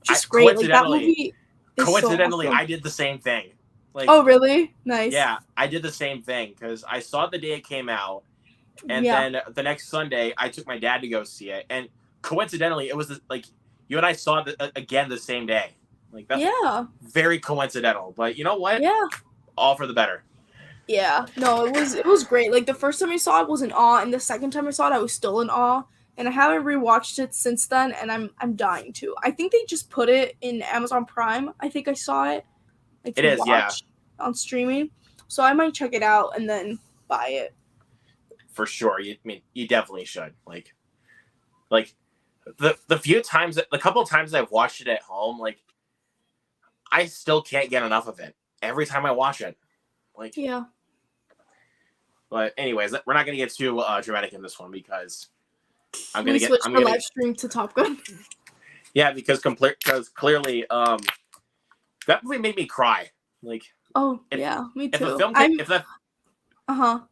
[SPEAKER 2] just great. Like that movie.
[SPEAKER 1] Coincidentally,
[SPEAKER 2] so awesome.
[SPEAKER 1] I did the same thing. Like,
[SPEAKER 2] oh really? Nice.
[SPEAKER 1] Yeah, I did the same thing because I saw it the day it came out, and then the next Sunday I took my dad to go see it, and coincidentally, it was like you and I saw it again the same day. Like that's very coincidental, but you know what?
[SPEAKER 2] Yeah.
[SPEAKER 1] All for the better.
[SPEAKER 2] Yeah, no, it was great. Like the first time I saw it was in awe, and the second time I saw it, I was still in awe. And I haven't rewatched it since then, and I'm dying to. I think they just put it in Amazon Prime. I think I saw it. Like
[SPEAKER 1] it is, yeah,
[SPEAKER 2] on streaming. So I might check it out and then buy it.
[SPEAKER 1] For sure, you definitely should. Like the couple times I've watched it at home, like I still can't get enough of it. Every time I watch it, like
[SPEAKER 2] yeah.
[SPEAKER 1] But anyways, we're not gonna get too dramatic in this one because I'm
[SPEAKER 2] gonna switch the live stream to Top Gun.
[SPEAKER 1] Yeah, because clearly, that movie made me cry. Like,
[SPEAKER 2] yeah, me too.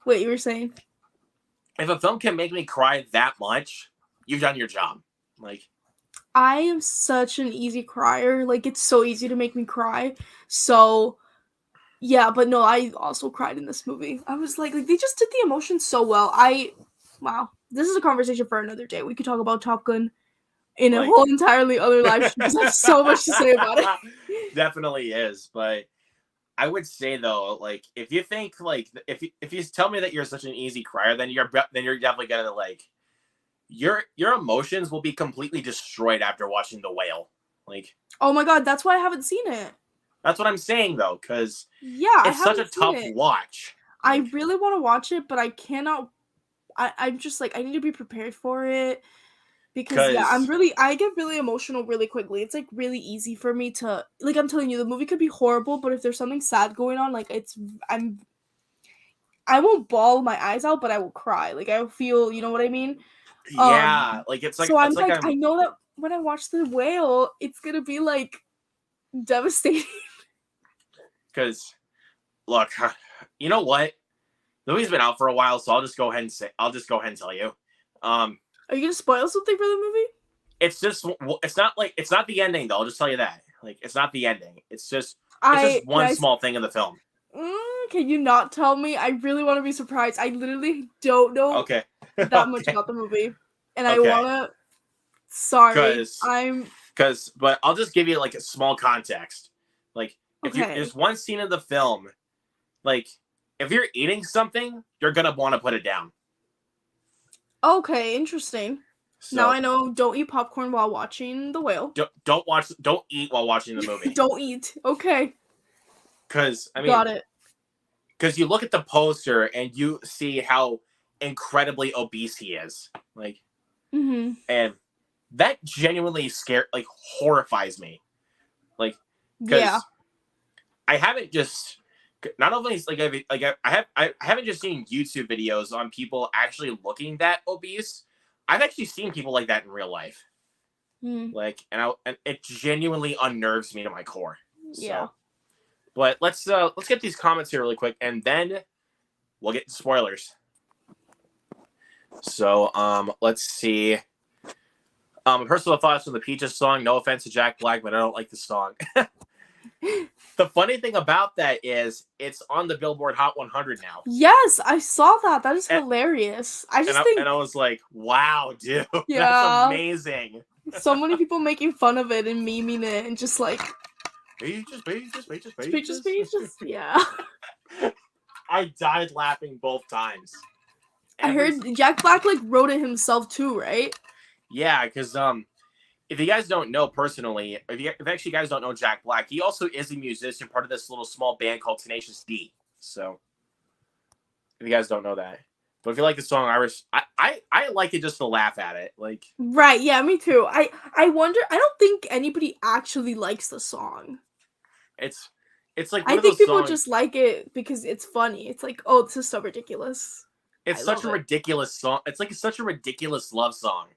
[SPEAKER 1] Wait,
[SPEAKER 2] you were saying?
[SPEAKER 1] If a film can make me cry that much, you've done your job. Like.
[SPEAKER 2] I am such an easy crier. Like, it's so easy to make me cry. So, yeah, but no, I also cried in this movie. I was like they just did the emotions so well. Wow. This is a conversation for another day. We could talk about Top Gun in a whole entirely other live stream because I have so much to say about it.
[SPEAKER 1] Definitely is, but I would say though, like if you think like if you tell me that you're such an easy crier, then you're definitely gonna like your emotions will be completely destroyed after watching The Whale. Like,
[SPEAKER 2] oh my god, that's why I haven't seen it.
[SPEAKER 1] That's what I'm saying though, because it's such a tough watch.
[SPEAKER 2] I really want to watch it, but I cannot. I'm just like I need to be prepared for it because I get really emotional really quickly. It's like really easy for me to like. I'm telling you, the movie could be horrible, but if there's something sad going on, like I won't bawl my eyes out, but I will cry. Like I will feel, you know what I mean?
[SPEAKER 1] Yeah, like it's like
[SPEAKER 2] so I'm like I know that when I watch The Whale, it's gonna be like devastating.
[SPEAKER 1] Because look, you know what? The movie's been out for a while, so I'll just go ahead and tell you.
[SPEAKER 2] Are you gonna spoil something for the movie?
[SPEAKER 1] It's not the ending though. I'll just tell you that. Like it's not the ending. It's just one small thing in the film.
[SPEAKER 2] Can you not tell me? I really want to be surprised. I literally don't know that much about the movie, and I wanna. Sorry,
[SPEAKER 1] but I'll just give you like a small context. Like there's one scene in the film, like if you're eating something, you're gonna want to put it down.
[SPEAKER 2] Okay, interesting. So, now I know. Don't eat popcorn while watching The Whale.
[SPEAKER 1] Don't eat while watching the movie.
[SPEAKER 2] Don't eat. Okay.
[SPEAKER 1] Because I mean,
[SPEAKER 2] got it.
[SPEAKER 1] Because you look at the poster and you see how incredibly obese he is, like, and that genuinely horrifies me, like, because I haven't just not only I haven't just seen YouTube videos on people actually looking that obese. I've actually seen people like that in real life, like, and it genuinely unnerves me to my core. So, but let's get these comments here really quick, and then we'll get to spoilers. So let's see. Personal thoughts on the Peaches song. No offense to Jack Black, but I don't like the song. The funny thing about that is it's on the Billboard Hot 100 now.
[SPEAKER 2] Yes, I saw that. That is hilarious. I
[SPEAKER 1] was like, wow, dude, that's amazing.
[SPEAKER 2] So many people making fun of it and memeing it and just like
[SPEAKER 1] Peaches.
[SPEAKER 2] Yeah.
[SPEAKER 1] I died laughing both times.
[SPEAKER 2] I heard Jack Black like wrote it himself too, right?
[SPEAKER 1] Yeah, because if you guys don't know personally, if actually you guys don't know Jack Black, he also is a musician, part of this little small band called Tenacious D. So if you guys don't know that, but if you like the song Irish, I like it just to laugh at it. Like,
[SPEAKER 2] Right, yeah, me too. I wonder, I don't think anybody actually likes the song.
[SPEAKER 1] it's like
[SPEAKER 2] I
[SPEAKER 1] one of
[SPEAKER 2] think
[SPEAKER 1] those
[SPEAKER 2] people
[SPEAKER 1] songs.
[SPEAKER 2] just like it because it's funny. It's like, oh, this is so ridiculous.
[SPEAKER 1] It's
[SPEAKER 2] I
[SPEAKER 1] such
[SPEAKER 2] love
[SPEAKER 1] a
[SPEAKER 2] it.
[SPEAKER 1] ridiculous song. It's like such a ridiculous love song.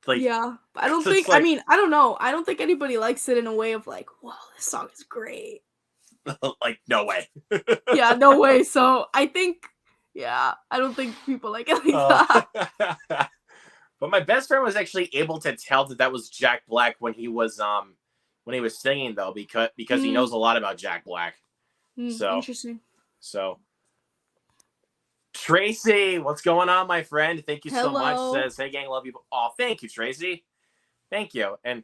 [SPEAKER 1] Like,
[SPEAKER 2] Yeah. I don't
[SPEAKER 1] it's
[SPEAKER 2] think, I
[SPEAKER 1] like
[SPEAKER 2] mean, I don't know. I don't think anybody likes it in a way of like, wow, this song is great.
[SPEAKER 1] like no way.
[SPEAKER 2] Yeah, no way. So I think, yeah, I don't think people like it like
[SPEAKER 1] Uh,
[SPEAKER 2] that.
[SPEAKER 1] but my best friend was actually able to tell that was Jack Black when he was singing though, because he knows a lot about Jack Black. So
[SPEAKER 2] Interesting.
[SPEAKER 1] so Tracy, what's going on, my friend? Thank you so much.
[SPEAKER 2] Hello.
[SPEAKER 1] Says, hey gang, love you. Oh, thank you, Tracy. Thank you. And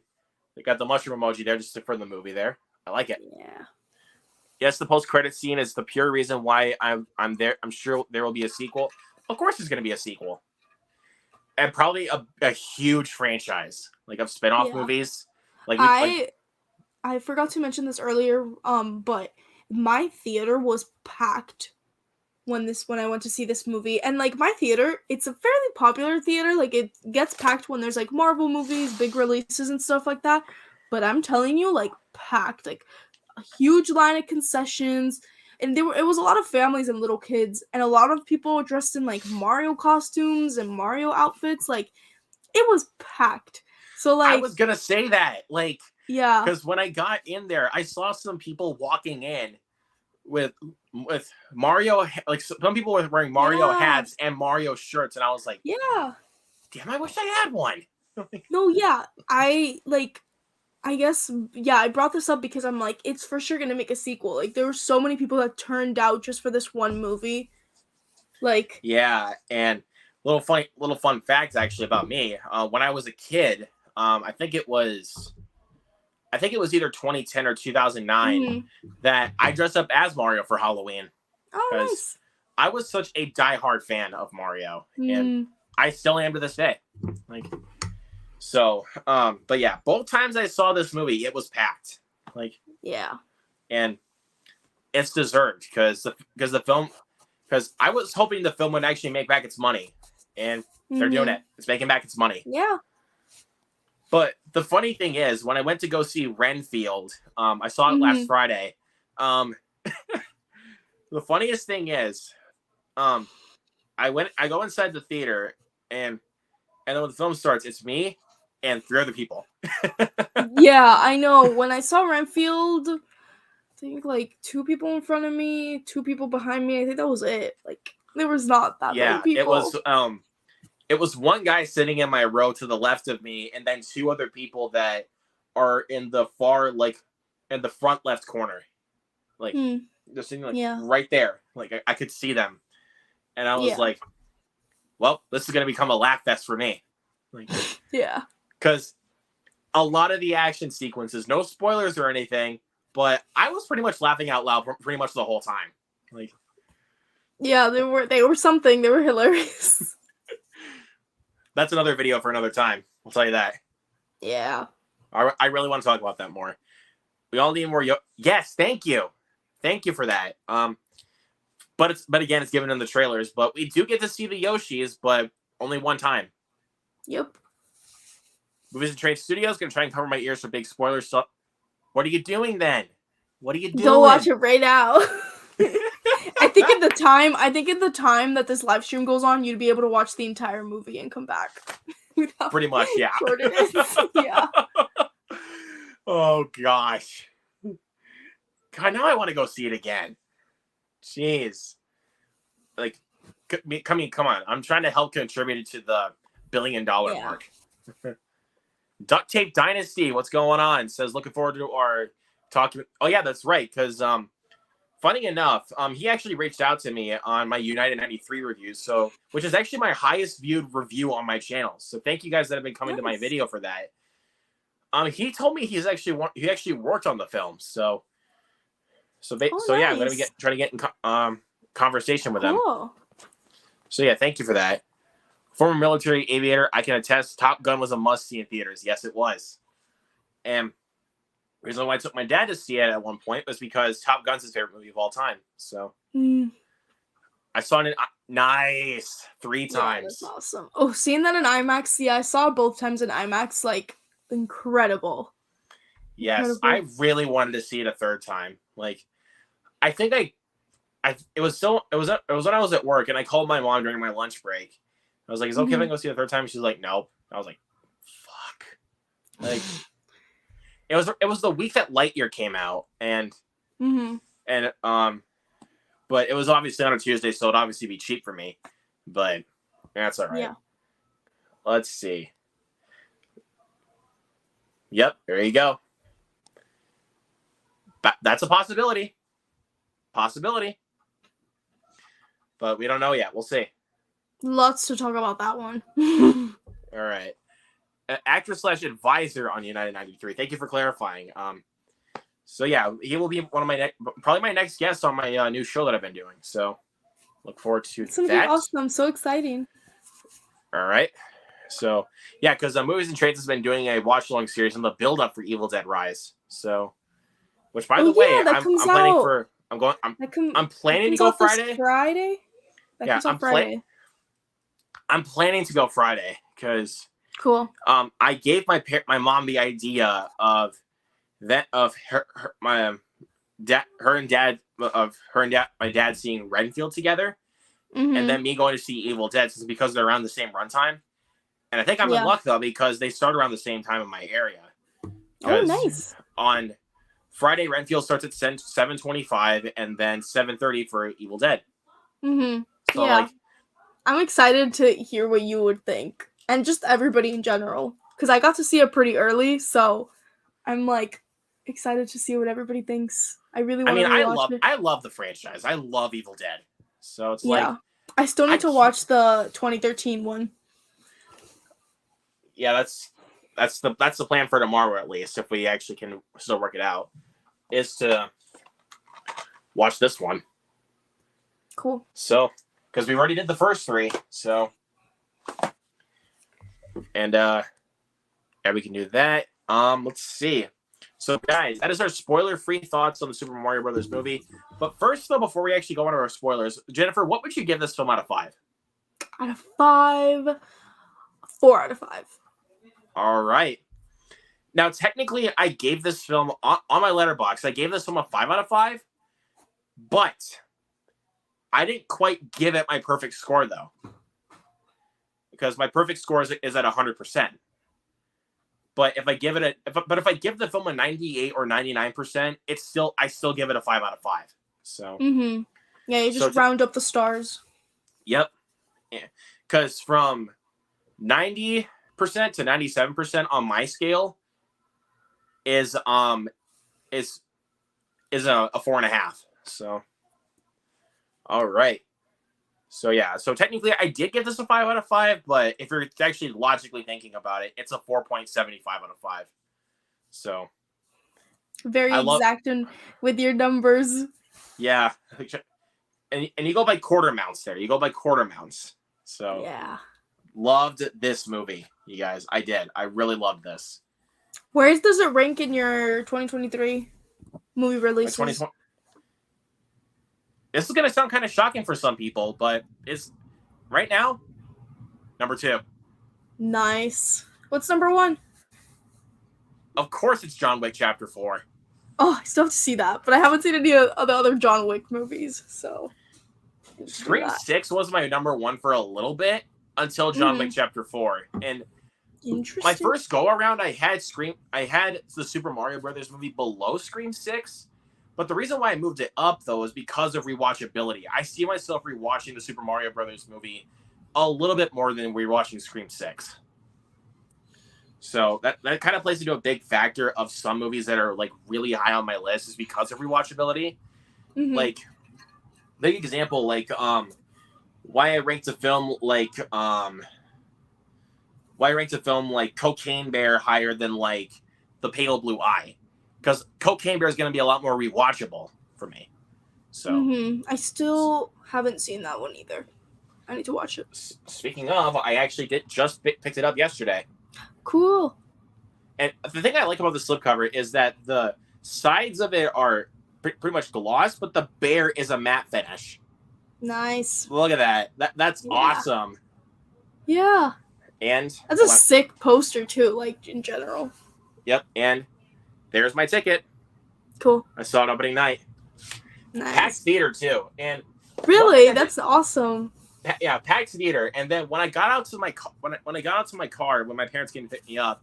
[SPEAKER 1] they got the mushroom emoji there just for the movie there. I like it.
[SPEAKER 2] Yeah.
[SPEAKER 1] Yes, the post-credit scene is the pure reason why I'm there. I'm sure there will be a sequel. Of course there's gonna be a sequel. And probably a huge franchise, like of spin-off
[SPEAKER 2] Yeah.
[SPEAKER 1] movies.
[SPEAKER 2] I forgot to mention this earlier, but my theater was packed when I went to see this movie. And like my theater, it's a fairly popular theater. Like it gets packed when there's like Marvel movies, big releases and stuff like that. But I'm telling you, like packed, like a huge line of concessions. And it was a lot of families and little kids, and a lot of people dressed in like Mario costumes and Mario outfits. Like it was packed. So
[SPEAKER 1] I
[SPEAKER 2] like,
[SPEAKER 1] was gonna say that, like,
[SPEAKER 2] yeah,
[SPEAKER 1] because when I got in there, I saw some people walking in with Mario, like some people were wearing Mario
[SPEAKER 2] Yeah.
[SPEAKER 1] hats and Mario shirts, and I was like,
[SPEAKER 2] yeah.
[SPEAKER 1] damn, I wish I had one.
[SPEAKER 2] No, yeah. I guess, yeah, I brought this up because I'm like, it's for sure gonna make a sequel. Like there were so many people that turned out just for this one movie. Like,
[SPEAKER 1] Yeah, and little fun facts actually about me. When I was a kid, I think it was either 2010 or 2009
[SPEAKER 2] mhm.
[SPEAKER 1] that I dressed up as Mario for Halloween
[SPEAKER 2] Oh,
[SPEAKER 1] because
[SPEAKER 2] nice.
[SPEAKER 1] I was such a diehard fan of Mario, and
[SPEAKER 2] Mm,
[SPEAKER 1] I still am to this day. Like, so, but yeah, both times I saw this movie, it was packed. Like,
[SPEAKER 2] yeah.
[SPEAKER 1] and it's deserved because I was hoping the film would actually make back its money, and they're doing
[SPEAKER 2] Mhm.
[SPEAKER 1] it. It's making back its money.
[SPEAKER 2] Yeah.
[SPEAKER 1] But the funny thing is, when I went to go see Renfield, I saw it last
[SPEAKER 2] Mhm.
[SPEAKER 1] Friday. The funniest thing is, I go inside the theater, and then when the film starts, it's me and 3 other people.
[SPEAKER 2] Yeah, I know. When I saw Renfield, I think like 2 people in front of me, 2 people behind me. I think that was it. Like there was not that many
[SPEAKER 1] Yeah,
[SPEAKER 2] people.
[SPEAKER 1] it was one guy sitting in my row to the left of me, and then 2 other people that are in the in the front left corner. Like,
[SPEAKER 2] Hmm.
[SPEAKER 1] they're sitting like
[SPEAKER 2] Yeah.
[SPEAKER 1] right there. Like I could see them. And I was
[SPEAKER 2] Yeah.
[SPEAKER 1] like, well, this is gonna become a laugh fest for me. Like,
[SPEAKER 2] Yeah.
[SPEAKER 1] because a lot of the action sequences, no spoilers or anything, but I was pretty much laughing out loud pretty much the whole time. Like,
[SPEAKER 2] Yeah, they were something. They were hilarious.
[SPEAKER 1] that's another video for another time. I'll tell you that.
[SPEAKER 2] Yeah.
[SPEAKER 1] I really want to talk about that more. We all need more. Yes, thank you for that. But again, it's given in the trailers. But we do get to see the Yoshis, but only one time.
[SPEAKER 2] Yep.
[SPEAKER 1] Movies and Trade Studios gonna try and cover my ears for big spoilers. So, what are you doing then? What are you doing?
[SPEAKER 2] Go watch it right now. I think in the time that this live stream goes on, you'd be able to watch the entire movie and come back.
[SPEAKER 1] Pretty much, yeah.
[SPEAKER 2] Short it is. Yeah.
[SPEAKER 1] Oh gosh. God, now I want to go see it again. Jeez. Like, come on. I'm trying to help contribute to the $1 billion mark. Duct Tape Dynasty, what's going on? Says looking forward to our talking. Oh yeah, that's right. Because funny enough, he actually reached out to me on my United 93 reviews, so which is actually my highest viewed review on my channel. So thank you guys that have been coming to my video for that. He told me he actually worked on the film. So yeah, I'm gonna try to get in conversation with him. So yeah, thank you for that. Former military aviator, I can attest Top Gun was a must-see in theaters. Yes, it was. And the reason why I took my dad to see it at one point was because Top Gun's his favorite movie of all time. So I saw it in 3 times.
[SPEAKER 2] That's awesome. Oh, seeing that in IMAX, yeah, I saw it both times in IMAX, like incredible.
[SPEAKER 1] Yes,
[SPEAKER 2] Incredible.
[SPEAKER 1] I really wanted to see it a third time. Like, I think it was when I was at work and I called my mom during my lunch break. I was like, "Is it okay if I go see it a third time?" She's like, "Nope." I was like, "Fuck!" Like, it was the week that Lightyear came out, and but it was obviously on a Tuesday, so it'd obviously be cheap for me. But that's all right.
[SPEAKER 2] Yeah.
[SPEAKER 1] Let's see. Yep, there you go. That's a possibility. But we don't know yet. We'll see.
[SPEAKER 2] Lots to talk about that one.
[SPEAKER 1] All right. Actor/advisor on United 93. Thank you for clarifying. So yeah, he will be one of probably my next guest on my new show that I've been doing. So look forward to
[SPEAKER 2] It's gonna
[SPEAKER 1] that.
[SPEAKER 2] be awesome. So exciting.
[SPEAKER 1] All right. So yeah, because Movies and Trades has been doing a watch along series on the build up for Evil Dead Rise. So, which by the way, I'm planning for. I'm planning to go Friday.
[SPEAKER 2] That comes out Friday.
[SPEAKER 1] I'm planning to go Friday because
[SPEAKER 2] cool.
[SPEAKER 1] I gave my mom the idea of my dad seeing Renfield together, and then me going to see Evil Dead because they're around the same runtime. And I think I'm in luck though because they start around the same time in my area.
[SPEAKER 2] Oh, nice.
[SPEAKER 1] On Friday, Renfield starts at 7:25, and then 7:30 for Evil Dead. So
[SPEAKER 2] yeah, I'm excited to hear what you would think, and just everybody in general, because I got to see it pretty early, so I'm like excited to see what everybody thinks. I really want to rewatch it.
[SPEAKER 1] I love the franchise. I love Evil Dead. So it's
[SPEAKER 2] I still need to watch the 2013 one.
[SPEAKER 1] Yeah, that's the plan for tomorrow at least, if we actually can still work it out, is to watch this one.
[SPEAKER 2] Cool.
[SPEAKER 1] So, because we already did the first 3, so and yeah, we can do that. Let's see. So, guys, that is our spoiler-free thoughts on the Super Mario Brothers movie. But first, though, before we actually go into our spoilers, Jennifer, what would you give this film out of 5?
[SPEAKER 2] Out of 5, 4 out of 5.
[SPEAKER 1] All right. Now, technically, I gave this film on my letterbox. I gave this film a 5 out of 5, but I didn't quite give it my perfect score though, because my perfect score is at 100%. But if I give the film a 98 or 99%, I still give it a 5 out of 5. So
[SPEAKER 2] yeah, you just round up the stars.
[SPEAKER 1] Yep. Because from 90% to 97% on my scale is a 4.5. So all right. So yeah, so technically I did give this a 5 out of 5, but if you're actually logically thinking about it, it's a 4.75 out of 5. So
[SPEAKER 2] very exact with your numbers.
[SPEAKER 1] Yeah. And you go by quarter mounts there. You go by quarter mounts. So
[SPEAKER 2] yeah.
[SPEAKER 1] Loved this movie, you guys. I did. I really loved this.
[SPEAKER 2] Where does it rank in your 2023 movie releases?
[SPEAKER 1] This is going to sound kind of shocking for some people, but it's right now number 2.
[SPEAKER 2] Nice. What's number 1?
[SPEAKER 1] Of course, it's John Wick Chapter 4.
[SPEAKER 2] Oh, I still have to see that, but I haven't seen any of the other John Wick movies, so.
[SPEAKER 1] Scream 6 was my number 1 for a little bit until John Wick Chapter 4, and my first go around, I had the Super Mario Brothers movie below Scream 6. But the reason why I moved it up, though, is because of rewatchability. I see myself rewatching the Super Mario Brothers movie a little bit more than rewatching Scream 6. So that kind of plays into a big factor of some movies that are like really high on my list is because of rewatchability. Like, big example, like why I ranked a film like Cocaine Bear higher than like The Pale Blue Eye. Because Cocaine Bear is going to be a lot more rewatchable for me. So
[SPEAKER 2] I still haven't seen that one either. I need to watch it.
[SPEAKER 1] Speaking of, I actually picked it up yesterday.
[SPEAKER 2] Cool.
[SPEAKER 1] And the thing I like about the slipcover is that the sides of it are pretty much gloss, but the bear is a matte finish.
[SPEAKER 2] Nice.
[SPEAKER 1] Look at that. That's awesome.
[SPEAKER 2] Yeah.
[SPEAKER 1] And
[SPEAKER 2] that's a sick poster too, like in general.
[SPEAKER 1] Yep. And there's my ticket.
[SPEAKER 2] Cool.
[SPEAKER 1] I saw it opening night.
[SPEAKER 2] Nice.
[SPEAKER 1] Packed theater too. And
[SPEAKER 2] really, that's awesome.
[SPEAKER 1] Yeah, packed theater. And then when I got out to my when I got out to my car, when my parents came to pick me up,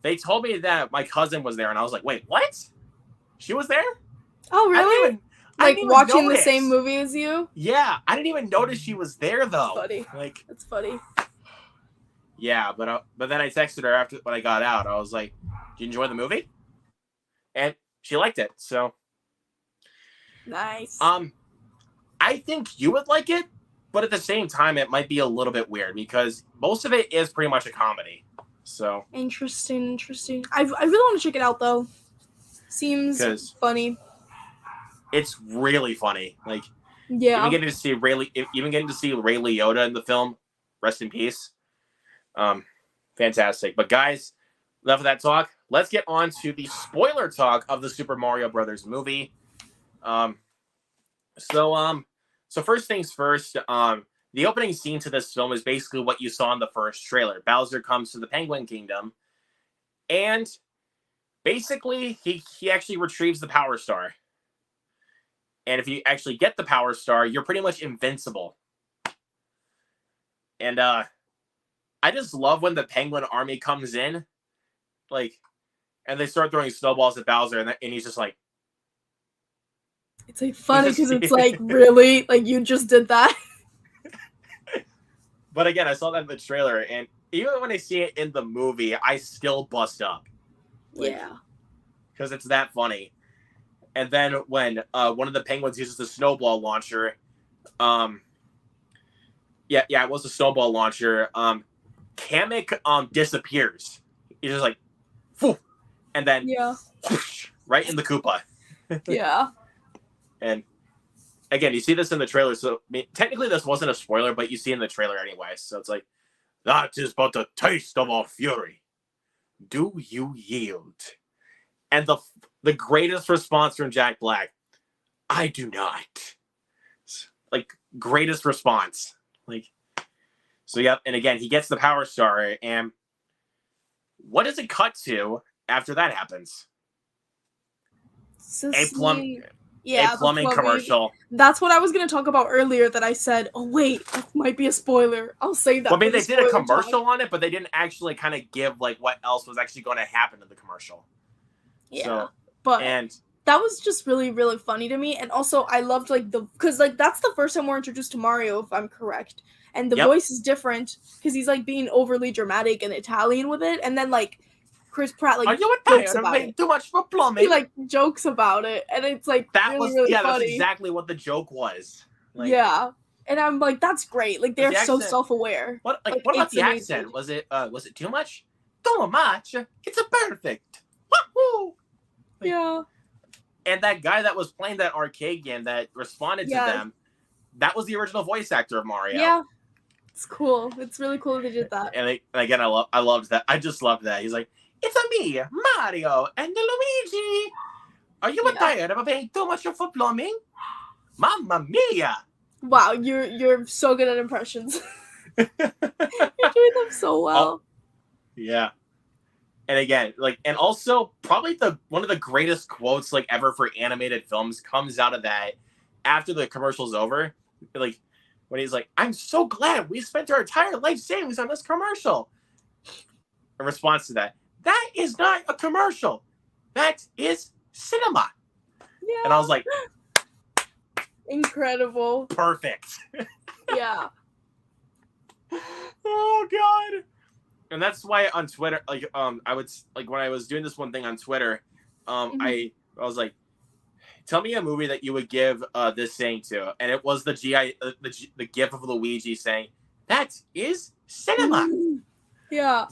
[SPEAKER 1] they told me that my cousin was there, and I was like, "Wait, what? She was there?
[SPEAKER 2] Oh, really? Like watching the same movie as you?
[SPEAKER 1] Yeah, I didn't even notice she was there though.
[SPEAKER 2] That's funny.
[SPEAKER 1] Like,
[SPEAKER 2] that's funny.
[SPEAKER 1] Yeah, but then I texted her after when I got out. I was like, "Did you enjoy the movie?" And she liked it. So
[SPEAKER 2] nice.
[SPEAKER 1] I think you would like it, but at the same time, it might be a little bit weird because most of it is pretty much a comedy. So
[SPEAKER 2] interesting. I really want to check it out though. Seems funny.
[SPEAKER 1] It's really funny. Like,
[SPEAKER 2] yeah,
[SPEAKER 1] even getting to see Ray Liotta in the film. Rest in peace. Fantastic. But guys, enough of that talk. Let's get on to the spoiler talk of the Super Mario Brothers movie. So first things first. The opening scene to this film is basically what you saw in the first trailer. Bowser comes to the Penguin Kingdom, and basically he actually retrieves the Power Star. And if you actually get the Power Star, you're pretty much invincible. And I just love when the Penguin army comes in, like, and they start throwing snowballs at Bowser, and he's just like.
[SPEAKER 2] It's like funny because it's like, really? Like, you just did that?
[SPEAKER 1] But again, I saw that in the trailer, and even when I see it in the movie, I still bust up.
[SPEAKER 2] Like, yeah.
[SPEAKER 1] Because it's that funny. And then when one of the penguins uses the snowball launcher, it was a snowball launcher. Kamek disappears. He's just like, phew, and then whoosh, right in the Koopa.
[SPEAKER 2] Yeah.
[SPEAKER 1] And again, you see this in the trailer. So I mean, technically, this wasn't a spoiler, but you see in the trailer anyway. So it's like, that is but a taste of our fury. Do you yield? And the greatest response from Jack Black, I do not. Like, greatest response. Like, so yeah, and again, he gets the Power Star, and what does it cut to after that happens? A plumbing commercial.
[SPEAKER 2] That's what I was going to talk about earlier that I said, oh wait, that might be a spoiler. I'll say that.
[SPEAKER 1] Well, I mean, they did a commercial on it, but they didn't actually kind of give like what else was actually going to happen in the commercial.
[SPEAKER 2] Yeah, that was just really, really funny to me. And also I loved because that's the first time we're introduced to Mario, if I'm correct. And the voice is different because he's like being overly dramatic and Italian with it. And then like Chris Pratt jokes about it.
[SPEAKER 1] Too much for plumbing.
[SPEAKER 2] He jokes about it, and it's like really funny.
[SPEAKER 1] That's exactly what the joke was. Like,
[SPEAKER 2] and I'm like, that's great. Like they're so self-aware.
[SPEAKER 1] What about the accent? Was it too much? Too much. It's a perfect. Woo-hoo! And that guy that was playing that arcade game that responded to them, that was the original voice actor of Mario.
[SPEAKER 2] Yeah. It's cool. It's really cool they did that.
[SPEAKER 1] And again, I loved that. I just loved that. He's like, it's a me, Mario, and Luigi. Are you tired of paying too much for plumbing? Mamma mia!
[SPEAKER 2] Wow, you're so good at impressions. You're doing them so well.
[SPEAKER 1] Yeah. And again, and also probably one of the greatest quotes ever for animated films comes out of that after the commercial's over. When he's like, I'm so glad we spent our entire life savings on this commercial. In response to that is not a commercial. That is cinema. Yeah. And I was like,
[SPEAKER 2] incredible.
[SPEAKER 1] Perfect.
[SPEAKER 2] Yeah.
[SPEAKER 1] Oh God. And that's why on Twitter, I would when I was doing this one thing on Twitter, I was like, tell me a movie that you would give this saying to, and it was the gif of Luigi saying, "That is cinema."
[SPEAKER 2] Yeah,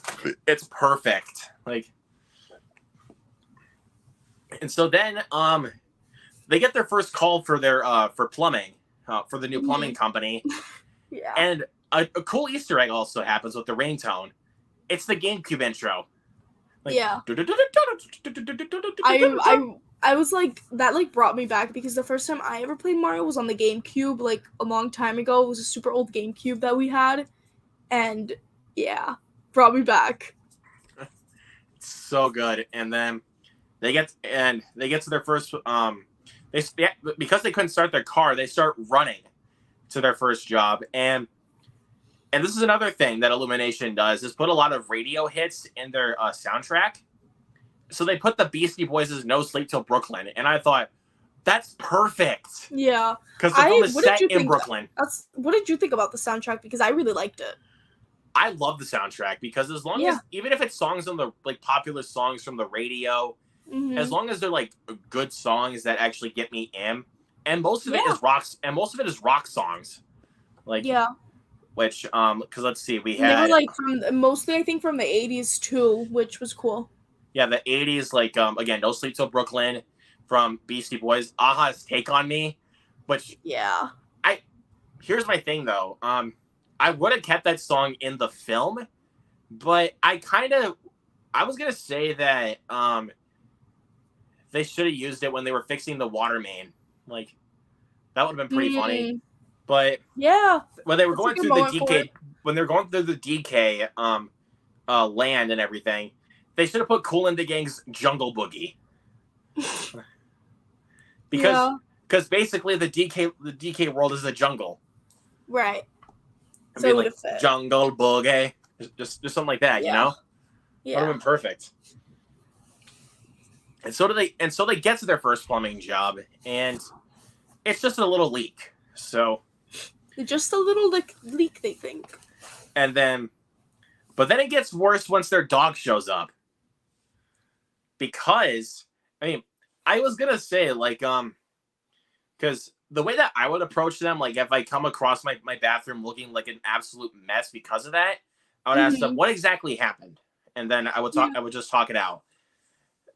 [SPEAKER 1] it's perfect. And so then they get their first call for their for plumbing for the new plumbing company.
[SPEAKER 2] Yeah,
[SPEAKER 1] and a cool Easter egg also happens with the ringtone. It's the GameCube intro. Like,
[SPEAKER 2] Yeah. I was like, that like brought me back because the first time I ever played Mario was on the GameCube, like a long time ago. It was a super old GameCube that we had, and yeah, brought me back.
[SPEAKER 1] so good. And then they get to their first because they couldn't start their car, they start running to their first job. And this is another thing that Illumination does, is put a lot of radio hits in their soundtrack. So they put the Beastie Boys' No Sleep Till Brooklyn, and I thought, that's perfect.
[SPEAKER 2] Yeah.
[SPEAKER 1] Because the film is set in Brooklyn.
[SPEAKER 2] What did you think about the soundtrack? Because I really liked it.
[SPEAKER 1] I love the soundtrack because as long as, even if it's songs on the like popular songs from the radio, as long as they're like good songs that actually get me in, and most of it is rock songs. Like, which because let's see, they were
[SPEAKER 2] like mostly I think from the 80s too, which was cool.
[SPEAKER 1] Yeah, the 80s, like again, No Sleep Till Brooklyn from Beastie Boys, Aha's Take on Me, which here's my thing though. I would have kept that song in the film, but I was gonna say that they should have used it when they were fixing the water main. Like, that would have been pretty funny. But when they were going through the DK, land and everything, they should have put Kool and the Gang's Jungle Boogie. Because basically the DK world is a jungle.
[SPEAKER 2] Right.
[SPEAKER 1] So it would have fit. Jungle Boogie. Just something like that, you know? Yeah. That would have been perfect. And so they get to their first plumbing job, and it's just a little leak. So
[SPEAKER 2] just a little leak, they think.
[SPEAKER 1] But then it gets worse once their dog shows up. Because, I mean, I was gonna say, like, because the way that I would approach them, like, if I come across my bathroom looking like an absolute mess because of that, I would ask them what exactly happened, and then I would just talk it out.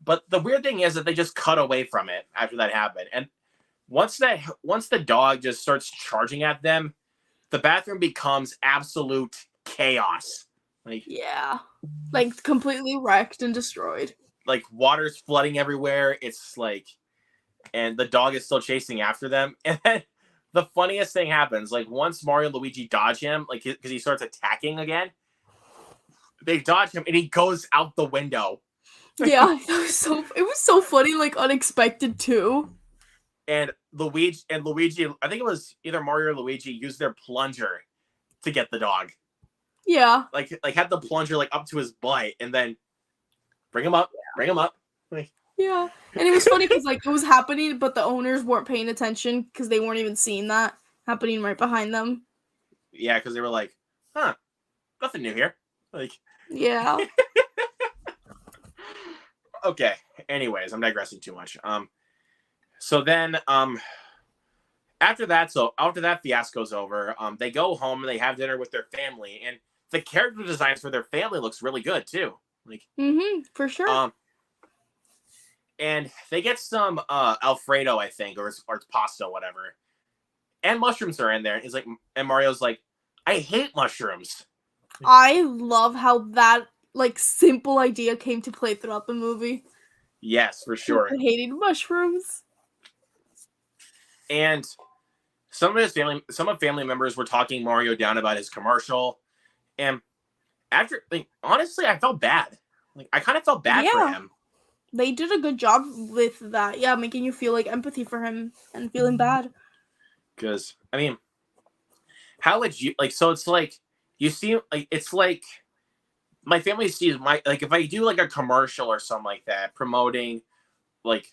[SPEAKER 1] But the weird thing is that they just cut away from it after that happened, and once the dog just starts charging at them, the bathroom becomes absolute chaos. Like
[SPEAKER 2] completely wrecked and destroyed.
[SPEAKER 1] Like, water's flooding everywhere. It's like, and the dog is still chasing after them. And then the funniest thing happens. Like, once Mario and Luigi dodge him, like, because he starts attacking again, they dodge him and he goes out the window.
[SPEAKER 2] Yeah, it was so funny, like unexpected too.
[SPEAKER 1] And Luigi, I think it was either Mario or Luigi, used their plunger to get the dog.
[SPEAKER 2] Yeah.
[SPEAKER 1] Like had the plunger like up to his butt and then bring him up. Like,
[SPEAKER 2] yeah. And it was funny because like it was happening, but the owners weren't paying attention because they weren't even seeing that happening right behind them.
[SPEAKER 1] Yeah, because they were like, huh, nothing new here. Like,
[SPEAKER 2] yeah.
[SPEAKER 1] Okay. Anyways, I'm digressing too much. So then after that fiasco's over, they go home and they have dinner with their family, and the character designs for their family looks really good too. Like,
[SPEAKER 2] for sure.
[SPEAKER 1] And they get some Alfredo, I think, or it's pasta, whatever. And mushrooms are in there. He's like, and Mario's like, I hate mushrooms.
[SPEAKER 2] I love how that like simple idea came to play throughout the movie.
[SPEAKER 1] Yes, for sure.
[SPEAKER 2] Hating mushrooms.
[SPEAKER 1] And some of family members were talking Mario down about his commercial, and after, like, honestly, I felt bad. Like, I kind of felt bad for him.
[SPEAKER 2] They did a good job with that. Yeah, making you feel like empathy for him and feeling bad.
[SPEAKER 1] Because, I mean, how would you, like, so it's like, you see, like, it's like, my family sees like, if I do, like, a commercial or something like that, promoting, like,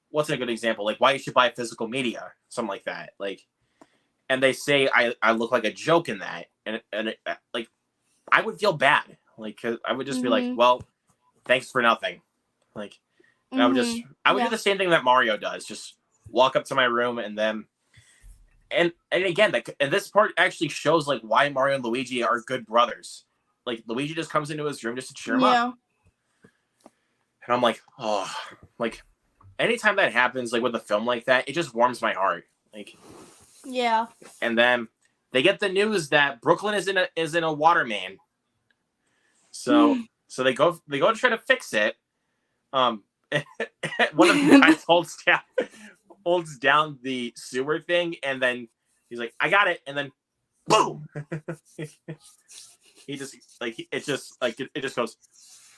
[SPEAKER 1] what's a good example? Like, why you should buy physical media, something like that. Like, and they say I look like a joke in that. And like, I would feel bad. Like, 'cause I would just be like, well, thanks for nothing. Like, and I would do the same thing that Mario does. Just walk up to my room and then, and again, and this part actually shows like why Mario and Luigi are good brothers. Like, Luigi just comes into his room just to cheer him up. And I'm like, oh, like, anytime that happens, like with a film like that, it just warms my heart. Like,
[SPEAKER 2] yeah.
[SPEAKER 1] And then they get the news that Brooklyn is in a water main. So So they go to try to fix it. One of the guys holds down the sewer thing, and then he's like, "I got it," and then boom. He just it just goes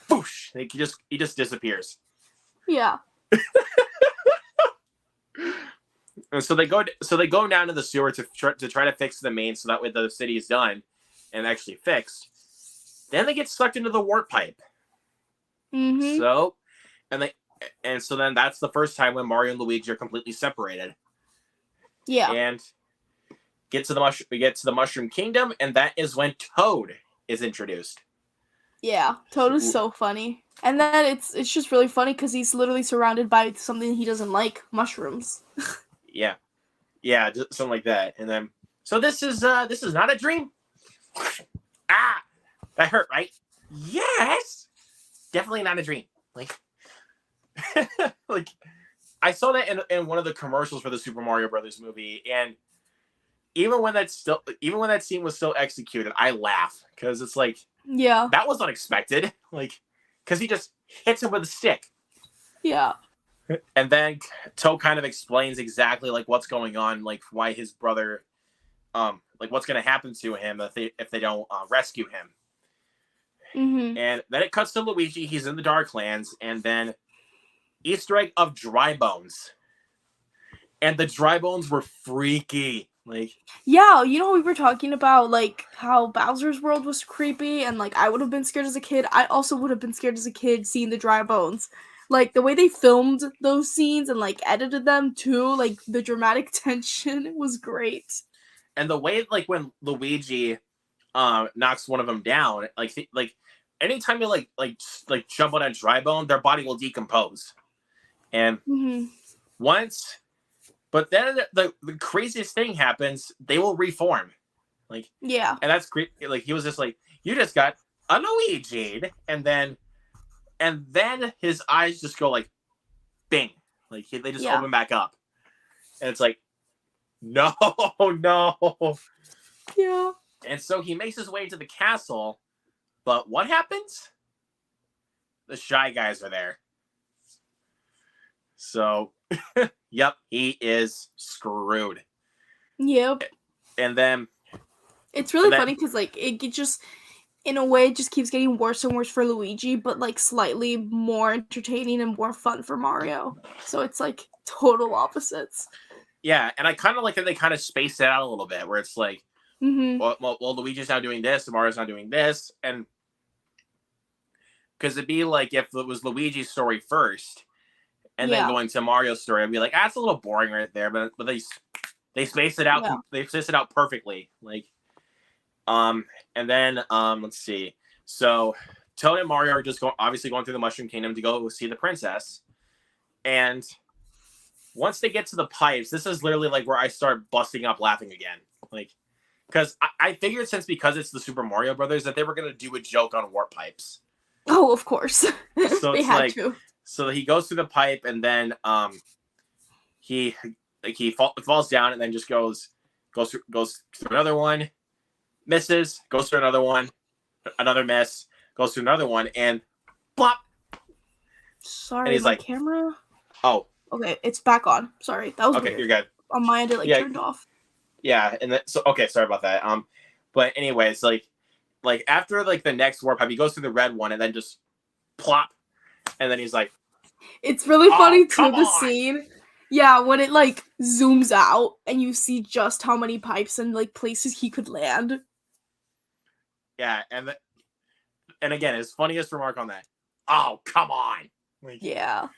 [SPEAKER 1] boosh. Like he just disappears.
[SPEAKER 2] Yeah.
[SPEAKER 1] And so they go down to the sewer to try to fix the main, so that way the city is done and actually fixed. Then they get sucked into the warp pipe.
[SPEAKER 2] Mm-hmm.
[SPEAKER 1] So then that's the first time when Mario and Luigi are completely separated.
[SPEAKER 2] Yeah.
[SPEAKER 1] And we get to the Mushroom Kingdom, and that is when Toad is introduced.
[SPEAKER 2] Yeah. Toad is so funny. And then it's just really funny because he's literally surrounded by something he doesn't like, mushrooms.
[SPEAKER 1] Yeah. Yeah, just something like that. And then so this is not a dream. Ah, that hurt, right? Yes. Definitely not a dream. Like like I saw that in one of the commercials for the Super Mario Brothers movie, and even when that scene was still executed, I laugh because it's like,
[SPEAKER 2] yeah,
[SPEAKER 1] that was unexpected. Like, because he just hits him with a stick.
[SPEAKER 2] Yeah.
[SPEAKER 1] And then Toad kind of explains exactly like what's going on, like why his brother, like what's going to happen to him if they don't rescue him.
[SPEAKER 2] Mm-hmm.
[SPEAKER 1] And then it cuts to Luigi. He's in the Darklands, and then Easter egg of dry bones. And the dry bones were freaky. Like,
[SPEAKER 2] yeah, you know, we were talking about like how Bowser's World was creepy, and like I would have been scared as a kid. I also would have been scared as a kid seeing the dry bones. Like the way they filmed those scenes and like edited them too, like the dramatic tension was great.
[SPEAKER 1] And the way like when Luigi knocks one of them down, like anytime you like jump on a dry bone, their body will decompose. And once, but then the craziest thing happens, they will reform. Like,
[SPEAKER 2] yeah.
[SPEAKER 1] And that's great. Like, he was just like, you just got a Luigi, and then his eyes just go like bing. Like they just open back up. And it's like, no, no.
[SPEAKER 2] Yeah.
[SPEAKER 1] And so he makes his way to the castle, but what happens? The Shy Guys are there. So, yep, he is screwed.
[SPEAKER 2] Yep.
[SPEAKER 1] And then
[SPEAKER 2] it's really funny because like it just, in a way, it just keeps getting worse and worse for Luigi, but like slightly more entertaining and more fun for Mario. So it's like total opposites.
[SPEAKER 1] Yeah, and I kind of like that they kind of space it out a little bit, where it's like, well, Luigi's now doing this, and Mario's now doing this, and because it'd be like if it was Luigi's story first, and then going to Mario's story, I'd be like, that's a little boring right there, but they space it out, they space it out perfectly, like, and then let's see, so Toad and Mario are just obviously going through the Mushroom Kingdom to go see the princess, and once they get to the pipes, this is literally like where I start busting up laughing again, like. Because I figured because it's the Super Mario Brothers that they were going to do a joke on warp pipes.
[SPEAKER 2] Oh, of course.
[SPEAKER 1] So
[SPEAKER 2] they had to.
[SPEAKER 1] So he goes through the pipe, and then he falls down, and then just goes through another one, misses, goes through another one, another miss, goes through another one, and plop.
[SPEAKER 2] Sorry,
[SPEAKER 1] and he's
[SPEAKER 2] my
[SPEAKER 1] like,
[SPEAKER 2] camera.
[SPEAKER 1] Oh.
[SPEAKER 2] Okay, it's back on. Sorry, that was
[SPEAKER 1] okay.
[SPEAKER 2] Weird.
[SPEAKER 1] You're good.
[SPEAKER 2] On my end, it turned off.
[SPEAKER 1] Yeah, and so okay, sorry about that. But anyways, like after like the next warp pipe, he goes through the red one and then just plop, and then he's like,
[SPEAKER 2] it's really funny too, the scene. Yeah, when it like zooms out and you see just how many pipes and like places he could land.
[SPEAKER 1] Yeah, and again, his funniest remark on that. Oh, come on. Like,
[SPEAKER 2] yeah.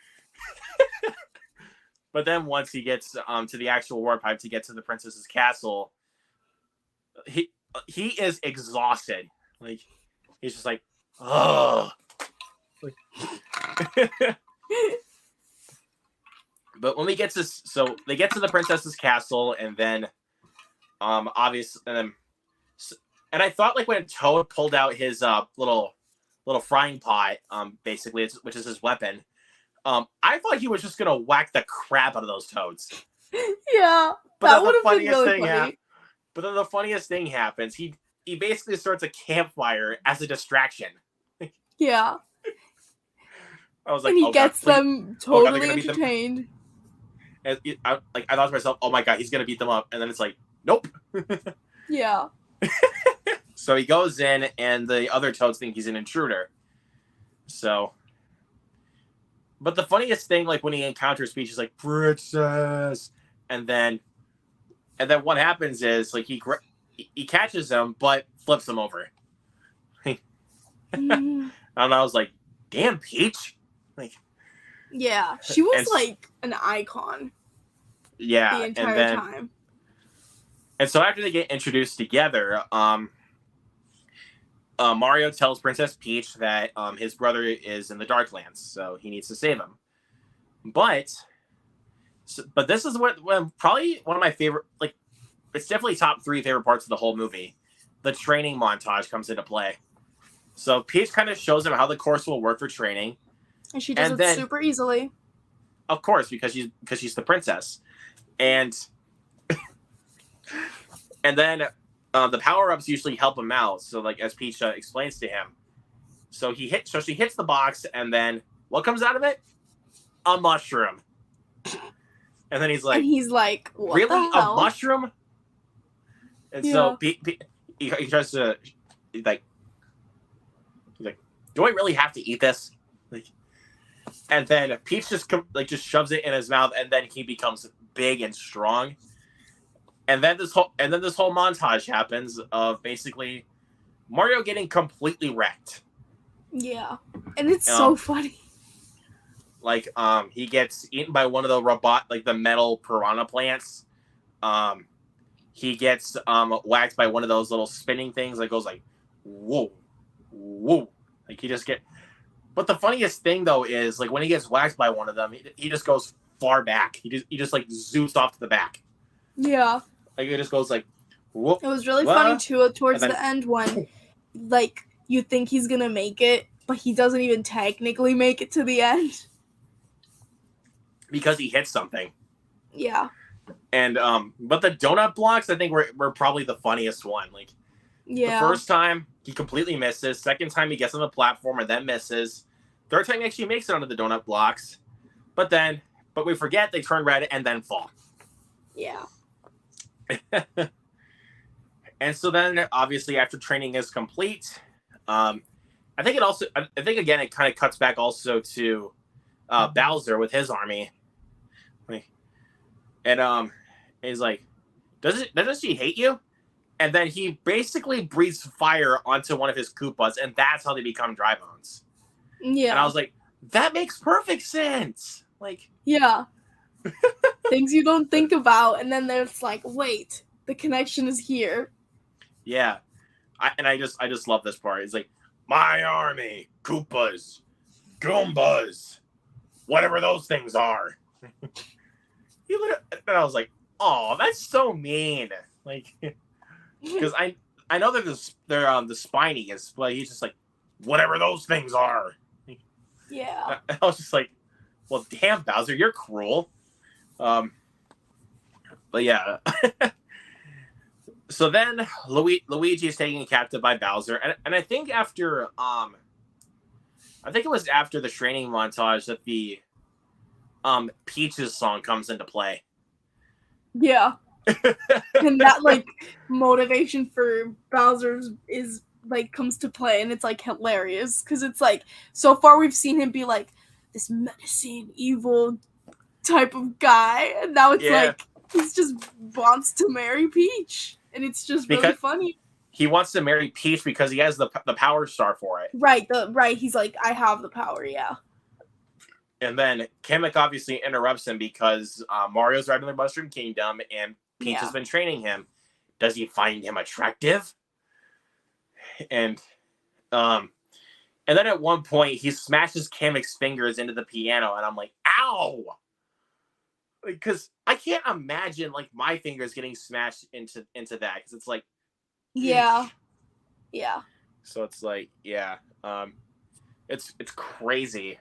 [SPEAKER 1] But then once he gets to the actual warp pipe to get to the princess's castle, he is exhausted. Like, he's just like, oh. But when we get to they get to the princess's castle, and then obviously, and I thought like when Toad pulled out his little frying pot, basically, which is his weapon. I thought he was just gonna whack the crap out of those toads.
[SPEAKER 2] Yeah,
[SPEAKER 1] but that would have been really funny. But then the funniest thing happens. He basically starts a campfire as a distraction.
[SPEAKER 2] Yeah.
[SPEAKER 1] I was like,
[SPEAKER 2] And he
[SPEAKER 1] oh god,
[SPEAKER 2] gets
[SPEAKER 1] please,
[SPEAKER 2] them
[SPEAKER 1] oh god, they're
[SPEAKER 2] totally
[SPEAKER 1] gonna beat them.
[SPEAKER 2] entertained.
[SPEAKER 1] And I thought to myself, oh my god, he's gonna beat them up, and then it's like, nope.
[SPEAKER 2] Yeah.
[SPEAKER 1] So he goes in, and the other Toads think he's an intruder. So, but the funniest thing, like when he encounters Peach, is like princess, and then what happens is like he catches him, but flips him over.
[SPEAKER 2] Mhm.
[SPEAKER 1] And I was like, damn, Peach. Like,
[SPEAKER 2] Yeah. She was
[SPEAKER 1] and
[SPEAKER 2] like an icon the
[SPEAKER 1] yeah,
[SPEAKER 2] entire time.
[SPEAKER 1] and so after they get introduced together, Mario tells Princess Peach that his brother is in the Darklands, so he needs to save him. But this is probably one of my favorite, like, it's definitely top 3 favorite parts of the whole movie. The training montage comes into play. So Peach kind of shows him how the course will work for training,
[SPEAKER 2] And she does
[SPEAKER 1] and
[SPEAKER 2] it
[SPEAKER 1] then,
[SPEAKER 2] super easily.
[SPEAKER 1] of course, because she's the princess, and then the power-ups usually help him out. So like as Peach explains to him, so she hits the box, and then what comes out of it? A mushroom. And then he's like,
[SPEAKER 2] what
[SPEAKER 1] really,
[SPEAKER 2] the hell?
[SPEAKER 1] a mushroom? And so he tries to he's like, do I really have to eat this? Like, and then Peach just shoves it in his mouth, and then he becomes big and strong. And then this whole montage happens of basically Mario getting completely wrecked.
[SPEAKER 2] Yeah, and it's so funny.
[SPEAKER 1] Like he gets eaten by one of the metal piranha plants. He gets whacked by one of those little spinning things that goes like, whoa, whoa. Like he just But the funniest thing though is like when he gets whacked by one of them, he just goes far back. He just like zooms off to the back.
[SPEAKER 2] Yeah.
[SPEAKER 1] Like it just goes like, whoop.
[SPEAKER 2] It was really funny too towards the end when like you think he's gonna make it, but he doesn't even technically make it to the end.
[SPEAKER 1] Because he hits something.
[SPEAKER 2] Yeah.
[SPEAKER 1] And but the donut blocks I think were probably the funniest one. Like the first time he completely misses, second time he gets on the platform and then misses, third time he actually makes it onto the donut blocks, but we forget they turn red and then fall.
[SPEAKER 2] Yeah.
[SPEAKER 1] And so then obviously after training is complete, I think again it kind of cuts back also to Bowser with his army. And he's like, doesn't she hate you? And then he basically breathes fire onto one of his Koopas, and that's how they become Dry Bones.
[SPEAKER 2] Yeah.
[SPEAKER 1] And I was like, that makes perfect sense. Like,
[SPEAKER 2] yeah. Things you don't think about, and then there's like, wait, the connection is here.
[SPEAKER 1] Yeah. I just love this part. It's like, my army, Koopas, Goombas, whatever those things are. And I was like, oh, that's so mean. Like, because I know they're the spiniest, but he's just like, whatever those things are.
[SPEAKER 2] Yeah.
[SPEAKER 1] I was just like, well, damn, Bowser, you're cruel. But yeah. So then Luigi is taken captive by Bowser, and I think after it was after the training montage that the Peach's song comes into play.
[SPEAKER 2] Yeah. And that like motivation for Bowser's is like comes to play, and it's like hilarious because it's like so far we've seen him be like this menacing evil type of guy, and now it's like he's just wants to marry Peach, and it's just really funny.
[SPEAKER 1] He wants to marry Peach because he has the power star for it.
[SPEAKER 2] Right, he's like, I have the power, yeah.
[SPEAKER 1] And then Kamek obviously interrupts him because Mario's riding the Mushroom Kingdom and Peach has been training him. Does he find him attractive? And then at one point he smashes Kamek's fingers into the piano, and I'm like, ow! Because I can't imagine like my fingers getting smashed into that, because it's like,
[SPEAKER 2] yeah.
[SPEAKER 1] So it's like, yeah, it's crazy.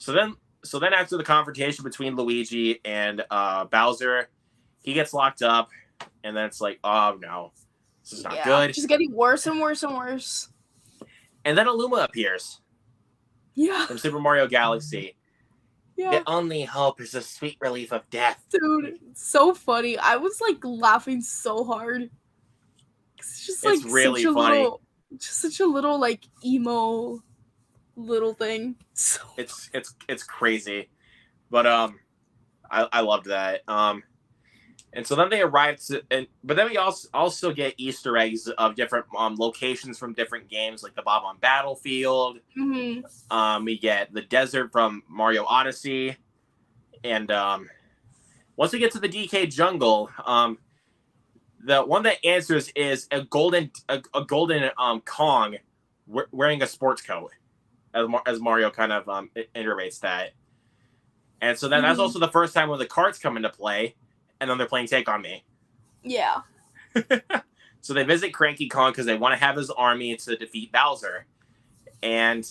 [SPEAKER 1] So then after the confrontation between Luigi and Bowser, he gets locked up, and then it's like, oh no, this is not good.
[SPEAKER 2] It's just getting worse and worse and worse.
[SPEAKER 1] And then Illuma appears
[SPEAKER 2] Yeah.
[SPEAKER 1] from Super Mario Galaxy.
[SPEAKER 2] Yeah.
[SPEAKER 1] The only hope is the sweet relief of death.
[SPEAKER 2] Dude, so funny. I was like laughing so hard. It's just like
[SPEAKER 1] It's really
[SPEAKER 2] such a
[SPEAKER 1] funny.
[SPEAKER 2] little, just such a little like emo little thing. So
[SPEAKER 1] It's crazy, but I loved that. And so then they arrive but then we also get Easter eggs of different locations from different games, like the Bob-omb Battlefield. We get the desert from Mario Odyssey, and once we get to the DK jungle, the one that answers is a golden Kong wearing a sports coat, as Mario kind of iterates that. And so then that's also the first time when the carts come into play, and then they're playing Take On Me.
[SPEAKER 2] Yeah.
[SPEAKER 1] So they visit Cranky Kong because they want to have his army to defeat Bowser. And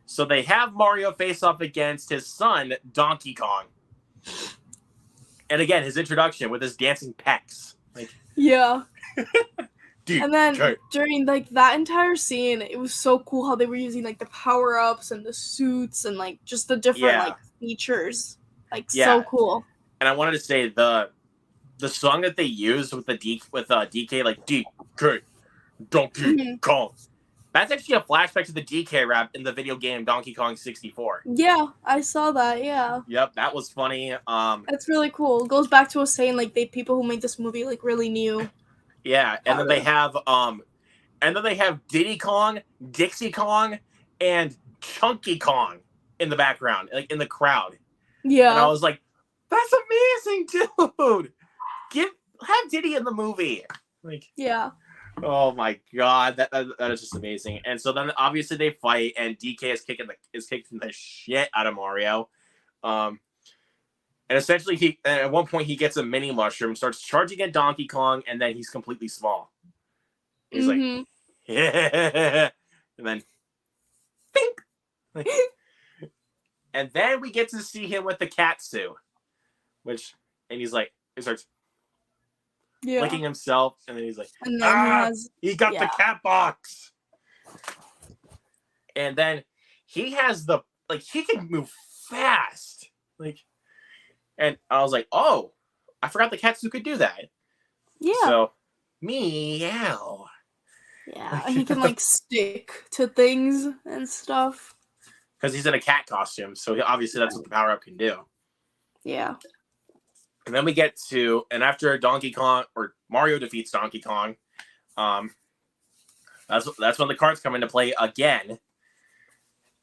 [SPEAKER 1] so they have Mario face off against his son, Donkey Kong. And again, his introduction with his dancing pecs. Like,
[SPEAKER 2] yeah. And then
[SPEAKER 1] okay.
[SPEAKER 2] during like that entire scene, it was so cool how they were using like the power-ups and the suits and like just the different like features. Like so cool.
[SPEAKER 1] And I wanted to say the song that they used with DK, like DK Donkey Kong. That's actually a flashback to the DK rap in the video game Donkey Kong 64.
[SPEAKER 2] Yeah, I saw that. Yeah.
[SPEAKER 1] Yep, that was funny.
[SPEAKER 2] That's really cool. It goes back to us saying like people who made this movie like really knew.
[SPEAKER 1] Yeah, and then they have Diddy Kong, Dixie Kong, and Chunky Kong in the background, like in the crowd.
[SPEAKER 2] Yeah.
[SPEAKER 1] And I was like, that's amazing, dude. Have Diddy in the movie. Like, yeah. Oh my god, that is just amazing. And so then obviously they fight, and DK is kicking the shit out of Mario. And essentially at one point he gets a mini mushroom, starts charging at Donkey Kong, and then he's completely small. He's like, yeah, and then, bink. And then we get to see him with the Katsu, and he starts licking himself, and then he's like,
[SPEAKER 2] and then
[SPEAKER 1] he got the cat box. And then he has he can move fast. And I was like, oh, I forgot the Katsu could do that. Yeah. So, meow.
[SPEAKER 2] Yeah, he can stick to things and stuff.
[SPEAKER 1] Because he's in a cat costume, so obviously that's what the power-up can do.
[SPEAKER 2] Yeah.
[SPEAKER 1] And then we get to, and after Donkey Kong, or Mario defeats Donkey Kong, that's when the carts come into play again.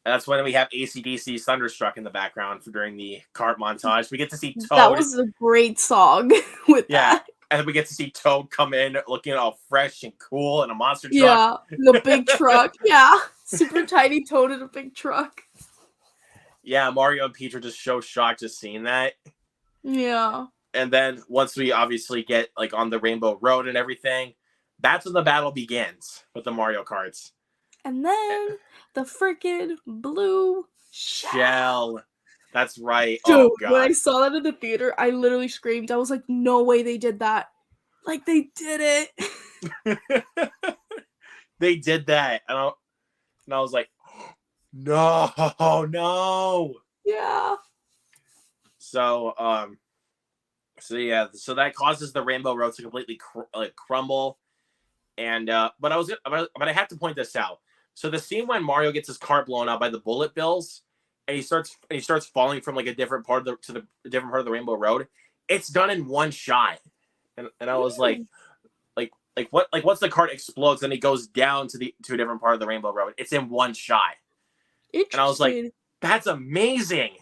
[SPEAKER 1] That's when we have AC/DC Thunderstruck in the background during the cart montage. We get to see Toad.
[SPEAKER 2] That was a great song with that.
[SPEAKER 1] And then we get to see Toad come in looking all fresh and cool in a monster truck.
[SPEAKER 2] Yeah, the big truck. Yeah, super tiny Toad in a big truck.
[SPEAKER 1] Yeah, Mario and Peach are just so shocked just seeing that.
[SPEAKER 2] Yeah.
[SPEAKER 1] And then once we obviously get on the Rainbow Road and everything, that's when the battle begins with the Mario Karts.
[SPEAKER 2] And then the freaking blue shell.
[SPEAKER 1] That's right.
[SPEAKER 2] Dude,
[SPEAKER 1] oh god.
[SPEAKER 2] When I saw that in the theater, I literally screamed. I was like, no way they did that. They did
[SPEAKER 1] it. They did that. And I was like, no.
[SPEAKER 2] Yeah.
[SPEAKER 1] So that causes the Rainbow Road to completely crumble. And but I have to point this out. So the scene when Mario gets his cart blown up by the bullet bills, and he starts falling from a different part of the Rainbow Road, it's done in one shot. And I was like once the cart explodes, then he goes down to a different part of the Rainbow Road. It's in one shot. And I was like, that's amazing.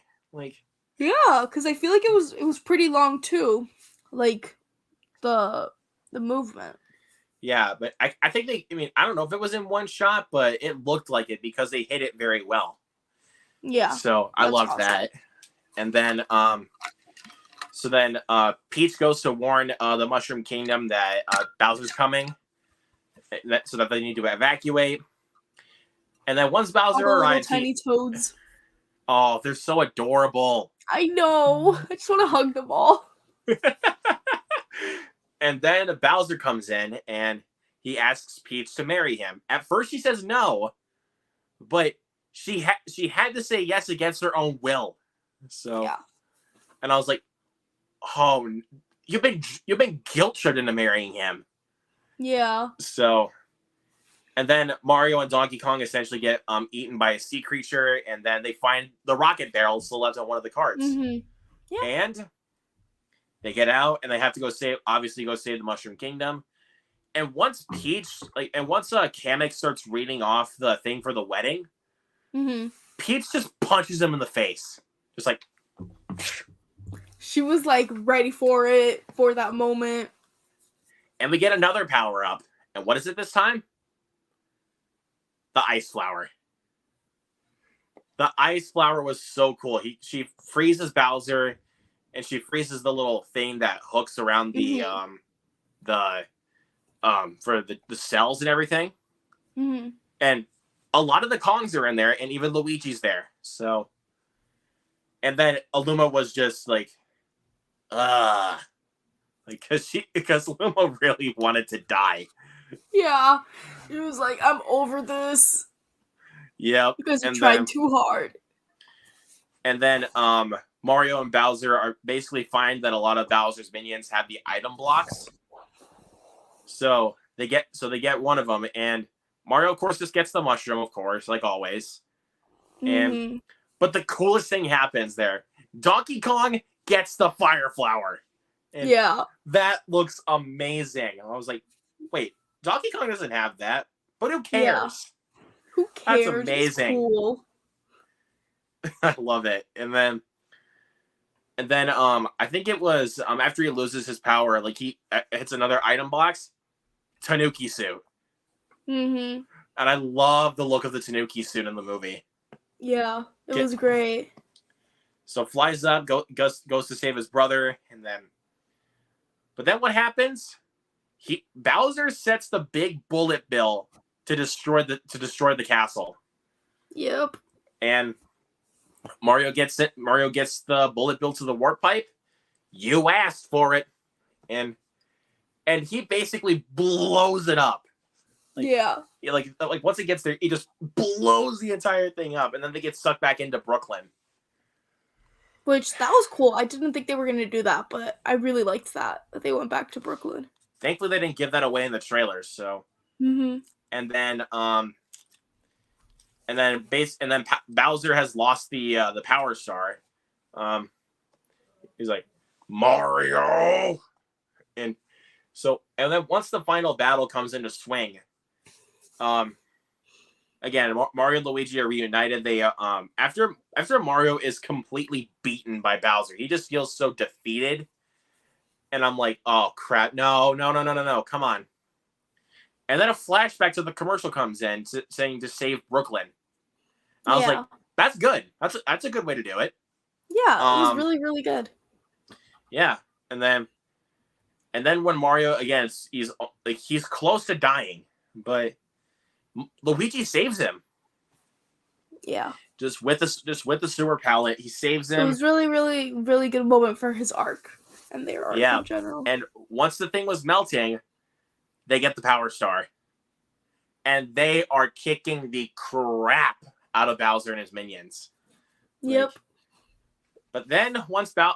[SPEAKER 2] Yeah, because I feel like it was pretty long too. The movement.
[SPEAKER 1] Yeah, but I think I don't know if it was in one shot, but it looked like it because they hit it very well.
[SPEAKER 2] Yeah.
[SPEAKER 1] So I loved that. And then Peach goes to warn the Mushroom Kingdom that Bowser's coming, so that they need to evacuate. And then once Bowser arrives,
[SPEAKER 2] tiny toads.
[SPEAKER 1] Oh, they're so adorable.
[SPEAKER 2] I know. I just want to hug them all.
[SPEAKER 1] And then Bowser comes in and he asks Peach to marry him. At first she says no, but she had to say yes against her own will. So,
[SPEAKER 2] Yeah.
[SPEAKER 1] and I was like, oh, you've been guilt tripped into marrying him.
[SPEAKER 2] Yeah.
[SPEAKER 1] So, and then Mario and Donkey Kong essentially get eaten by a sea creature, and then they find the rocket barrel still left on one of the carts.
[SPEAKER 2] Mm-hmm. Yeah.
[SPEAKER 1] And they get out, and they have to go save the Mushroom Kingdom. And once Kamek starts reading off the thing for the wedding,
[SPEAKER 2] Mm-hmm.
[SPEAKER 1] Peach just punches him in the face, just like.
[SPEAKER 2] She was like ready for it, for that moment.
[SPEAKER 1] And we get another power up. And what is it this time? The Ice Flower. The Ice Flower was so cool. She freezes Bowser, and she freezes the little thing that hooks around the for the cells and everything.
[SPEAKER 2] Mm-hmm.
[SPEAKER 1] And a lot of the Kongs are in there, and even Luigi's there. So, and then Aluma was just like, because Luma really wanted to die.
[SPEAKER 2] Yeah, he was like, I'm over this.
[SPEAKER 1] Yep.
[SPEAKER 2] Because you tried too hard.
[SPEAKER 1] And then Mario and Bowser are basically find that a lot of Bowser's minions have the item blocks. So they get one of them, and Mario, of course, just gets the mushroom, of course, like always. And but the coolest thing happens there. Donkey Kong gets the Fire Flower. And that looks amazing. I was like, wait, Donkey Kong doesn't have that, but who cares?
[SPEAKER 2] Yeah. Who cares?
[SPEAKER 1] That's amazing.
[SPEAKER 2] It's cool.
[SPEAKER 1] I love it. And then I think it was after he loses his power, like he hits another item box, Tanuki suit.
[SPEAKER 2] Mm-hmm.
[SPEAKER 1] And I love the look of the Tanuki suit in the movie.
[SPEAKER 2] Yeah, it was great.
[SPEAKER 1] So flies up, goes to save his brother, but then what happens? Bowser sets the big bullet bill to destroy the castle.
[SPEAKER 2] Yep.
[SPEAKER 1] And Mario gets it. Mario gets the bullet bill to the warp pipe. You asked for it, and he basically blows it up. Like once it gets there, he just blows the entire thing up, and then they get sucked back into Brooklyn.
[SPEAKER 2] Which, that was cool. I didn't think they were going to do that, but I really liked that they went back to Brooklyn.
[SPEAKER 1] Thankfully, they didn't give that away in the trailers. So, and then Bowser has lost the Power Star. He's like, Mario, and then once the final battle comes into swing, again, Mario and Luigi are reunited. They after Mario is completely beaten by Bowser, he just feels so defeated. And I'm like, oh crap, no, come on. And then a flashback to the commercial comes in saying to save Brooklyn. And I was like, that's good. That's a good way to do it.
[SPEAKER 2] Yeah, it was really, really good.
[SPEAKER 1] Yeah, and then when Mario again, he's close to dying, but Luigi saves him.
[SPEAKER 2] Yeah.
[SPEAKER 1] Just with the sewer pallet, he saves him.
[SPEAKER 2] It was really, really, really good moment for his arc and their arc in general.
[SPEAKER 1] And once the thing was melting, they get the Power Star. And they are kicking the crap out of Bowser and his minions.
[SPEAKER 2] Yep.
[SPEAKER 1] But then once okay,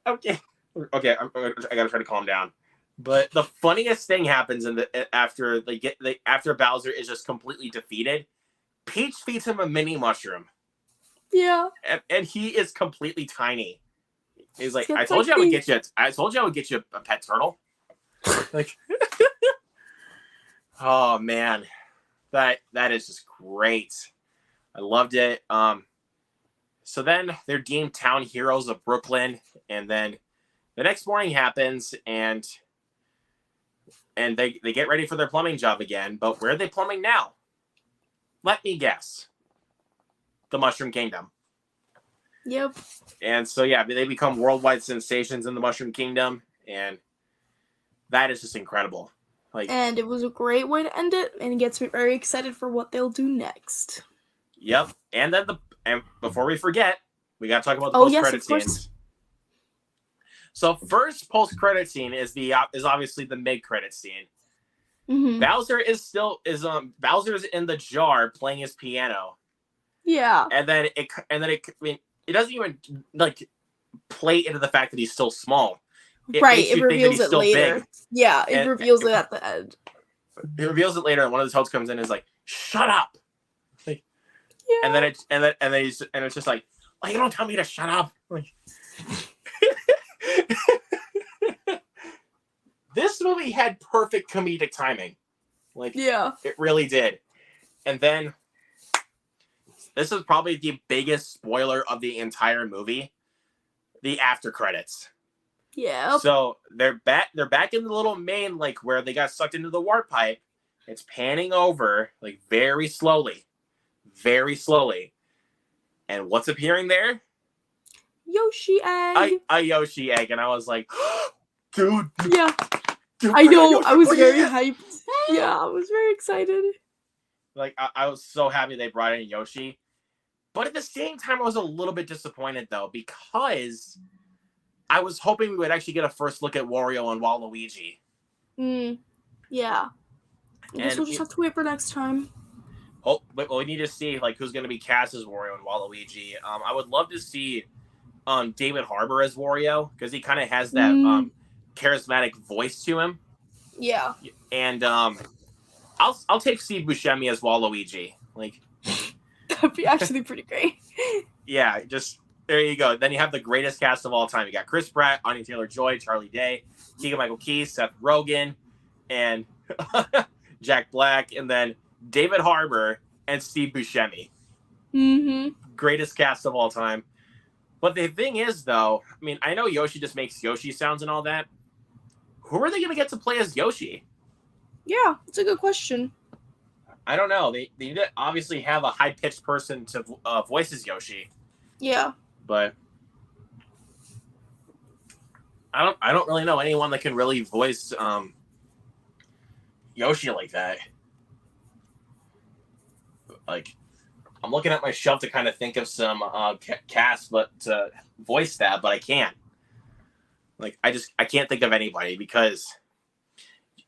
[SPEAKER 1] I gotta try to calm down. But the funniest thing happens after Bowser is just completely defeated. Peach feeds him a mini mushroom.
[SPEAKER 2] Yeah.
[SPEAKER 1] And he is completely tiny. He's like, I told you I would get you a pet turtle. Like, oh man, that is just great. I loved it. So then they're deemed town heroes of Brooklyn, and then the next morning happens, and they get ready for their plumbing job again. But where are they plumbing now? Let me guess. The Mushroom Kingdom.
[SPEAKER 2] Yep.
[SPEAKER 1] And so they become worldwide sensations in the Mushroom Kingdom, and that is just incredible.
[SPEAKER 2] And it was a great way to end it, and it gets me very excited for what they'll do next.
[SPEAKER 1] Yep. And then before we forget, we got to talk about the post-credit scenes. So first post-credit scene is obviously the mid-credit scene.
[SPEAKER 2] Mm-hmm.
[SPEAKER 1] Bowser's in the jar playing his piano,
[SPEAKER 2] Yeah.
[SPEAKER 1] and then I mean, it doesn't even like play into the fact that he's still small. It
[SPEAKER 2] Right.
[SPEAKER 1] makes
[SPEAKER 2] It
[SPEAKER 1] you think that
[SPEAKER 2] reveals
[SPEAKER 1] he's
[SPEAKER 2] it
[SPEAKER 1] still
[SPEAKER 2] later.
[SPEAKER 1] big.
[SPEAKER 2] Yeah. It
[SPEAKER 1] And
[SPEAKER 2] reveals it at the end.
[SPEAKER 1] it reveals it later, and one of the toads comes in and is like, "Shut up!" Like,
[SPEAKER 2] Yeah.
[SPEAKER 1] and then it's just like, "Well, you don't tell me to shut up." Like, this movie had perfect comedic timing. Like,
[SPEAKER 2] Yeah.
[SPEAKER 1] it really did. And then this is probably the biggest spoiler of the entire movie: the after credits.
[SPEAKER 2] Yeah.
[SPEAKER 1] So they're back in the little main, like, where they got sucked into the warp pipe. It's panning over, like, very slowly. And what's appearing there?
[SPEAKER 2] Yoshi egg.
[SPEAKER 1] A Yoshi egg. And I was like, dude.
[SPEAKER 2] Yeah.
[SPEAKER 1] Dude,
[SPEAKER 2] I know. I was very
[SPEAKER 1] yeah.
[SPEAKER 2] hyped. Yeah, I was very excited.
[SPEAKER 1] Like, I was so happy they brought in Yoshi. But at the same time, I was a little bit disappointed, though, because I was hoping we would actually get a first look at Wario and Waluigi.
[SPEAKER 2] Yeah. I guess we'll just have to wait for next time.
[SPEAKER 1] Oh, but we need to see, like, who's going to be cast as Wario and Waluigi. I would love to see David Harbour as Wario, because he kind of has that charismatic voice to him.
[SPEAKER 2] Yeah.
[SPEAKER 1] And I'll take Steve Buscemi as Waluigi. Like,
[SPEAKER 2] that'd be actually pretty great.
[SPEAKER 1] Yeah, just there you go. Then you have the greatest cast of all time. You got Chris Pratt, Anya Taylor-Joy, Charlie Day, Keegan-Michael Key, Seth Rogen, and Jack Black, and then David Harbour and Steve Buscemi.
[SPEAKER 2] Mm-hmm.
[SPEAKER 1] Greatest cast of all time. But the thing is, though, I mean, I know Yoshi just makes Yoshi sounds and all that. Who are they going to get to play as Yoshi?
[SPEAKER 2] Yeah, it's a good question.
[SPEAKER 1] I don't know. They need to obviously have a high-pitched person to voice as Yoshi.
[SPEAKER 2] Yeah.
[SPEAKER 1] But I don't really know anyone that can really voice Yoshi like that. Like, I'm looking at my shelf to kind of think of some cast, but to voice that, but I can't. Like, I can't think of anybody because,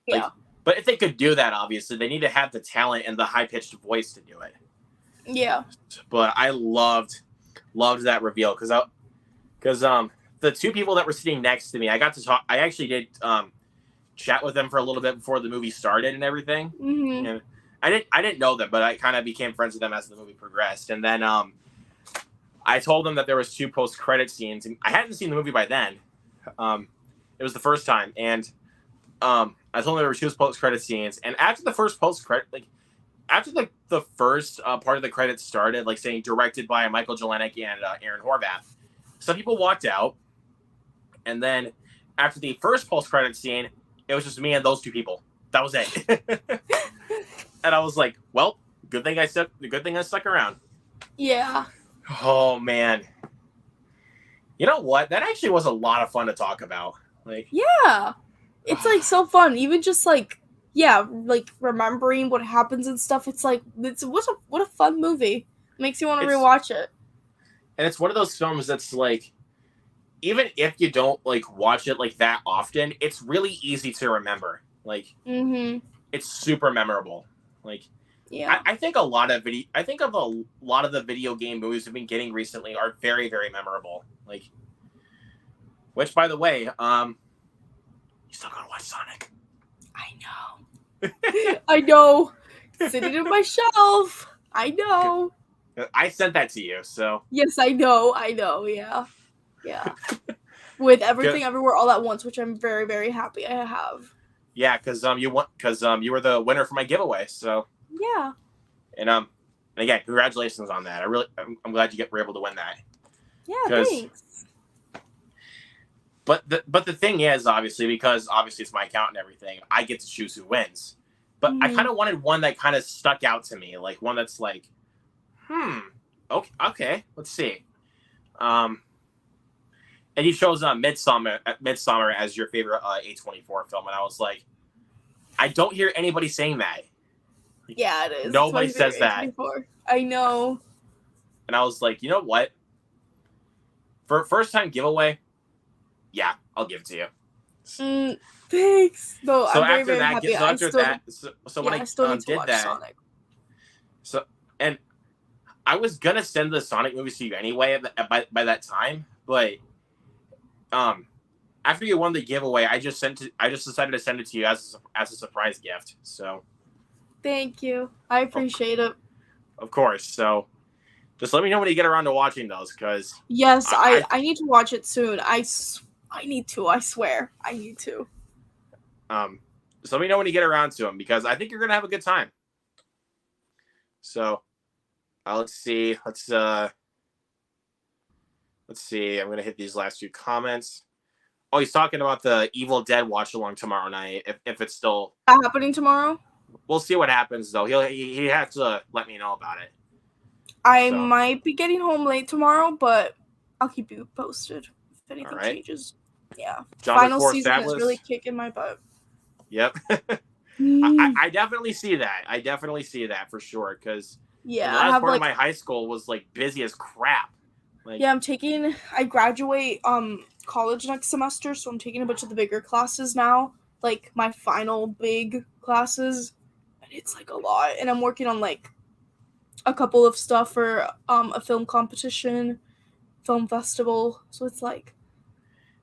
[SPEAKER 1] like,
[SPEAKER 2] Yeah.
[SPEAKER 1] But if they could do that, obviously, they need to have the talent and the high-pitched voice to do it.
[SPEAKER 2] Yeah.
[SPEAKER 1] But I loved that reveal because the two people that were sitting next to me, I got to talk. I actually did chat with them for a little bit before the movie started and everything.
[SPEAKER 2] Mm-hmm.
[SPEAKER 1] And I didn't know them, but I kind of became friends with them as the movie progressed. And then I told them that there was 2 post-credit scenes, and I hadn't seen the movie by then. It was the first time, and I told them there were 2 post-credit scenes. And after the first post-credit, like after the first part of the credits started, like saying directed by Michael Jelenic and Aaron Horvath, some people walked out, and then after the first post-credit scene, it was just me and those 2 people. That was it. And I was like, well, good thing I stuck around.
[SPEAKER 2] Yeah.
[SPEAKER 1] Oh man. You know what? That actually was a lot of fun to talk about. Like,
[SPEAKER 2] yeah. It's like so fun. Even just like, yeah, like remembering what happens and stuff. It's like what a fun movie. Makes you want to rewatch it.
[SPEAKER 1] And it's one of those films that's like, even if you don't like watch it like that often, it's really easy to remember. Like, it's super memorable. Like,
[SPEAKER 2] yeah,
[SPEAKER 1] I think a lot of the video game movies we've been getting recently are very, very memorable. Like, which, by the way, you still gotta watch Sonic.
[SPEAKER 2] I know. I know. Sitting on my shelf. I know.
[SPEAKER 1] I sent that to you, so.
[SPEAKER 2] Yes, I know. Yeah. Yeah. With Everything Everywhere All at Once, which I'm very, very happy I have.
[SPEAKER 1] Yeah, because you were the winner for my giveaway, so.
[SPEAKER 2] Yeah.
[SPEAKER 1] And again, congratulations on that. I'm glad you were able to win that.
[SPEAKER 2] Yeah, thanks.
[SPEAKER 1] But the thing is, obviously, because obviously it's my account and everything, I get to choose who wins. But I kind of wanted one that kind of stuck out to me, like one that's like, okay, let's see. And you chose Midsommar as your favorite A24 film, and I was like, I don't hear anybody saying that.
[SPEAKER 2] Yeah, it is.
[SPEAKER 1] Nobody says that.
[SPEAKER 2] A24. I know.
[SPEAKER 1] And I was like, you know what? For a first time giveaway, yeah, I'll give it to you.
[SPEAKER 2] Thanks. No,
[SPEAKER 1] So
[SPEAKER 2] I'm very,
[SPEAKER 1] after
[SPEAKER 2] very
[SPEAKER 1] that,
[SPEAKER 2] happy.
[SPEAKER 1] so after that, so when
[SPEAKER 2] I
[SPEAKER 1] I
[SPEAKER 2] still need to
[SPEAKER 1] did
[SPEAKER 2] watch
[SPEAKER 1] that,
[SPEAKER 2] Sonic.
[SPEAKER 1] so and I was gonna send the Sonic movies to you anyway by that time, but um after you won the giveaway, I just decided to send it to you as a surprise gift. So
[SPEAKER 2] Thank you. I
[SPEAKER 1] of,
[SPEAKER 2] appreciate it.
[SPEAKER 1] of course, so just let me know when you get around to watching those, because
[SPEAKER 2] Yes,
[SPEAKER 1] I
[SPEAKER 2] I need to watch it soon. I need to. I swear, I need to.
[SPEAKER 1] so let me know when you get around to them, because I think you're gonna have a good time. So let's see, let's see. I'm gonna hit these last few comments. Oh, he's talking about the Evil Dead watch along tomorrow night. If it's still
[SPEAKER 2] That happening tomorrow?
[SPEAKER 1] we'll see what happens though. He has to let me know about it.
[SPEAKER 2] I
[SPEAKER 1] So
[SPEAKER 2] might be getting home late tomorrow, but I'll keep you posted if
[SPEAKER 1] all
[SPEAKER 2] anything
[SPEAKER 1] right,
[SPEAKER 2] changes. Yeah.
[SPEAKER 1] John
[SPEAKER 2] Final
[SPEAKER 1] McForce
[SPEAKER 2] season is really
[SPEAKER 1] Fabulous.
[SPEAKER 2] kicking my butt.
[SPEAKER 1] Yep.
[SPEAKER 2] Mm.
[SPEAKER 1] I definitely see that. I definitely see that for sure, because the
[SPEAKER 2] Yeah, I
[SPEAKER 1] last
[SPEAKER 2] have
[SPEAKER 1] part of
[SPEAKER 2] like
[SPEAKER 1] my high school was like busy as crap. Like
[SPEAKER 2] yeah, I graduate college next semester, so I'm taking a bunch of the bigger classes now, like my final big classes, and it's like a lot. And I'm working on like a couple of stuff for a film competition, film festival. So it's like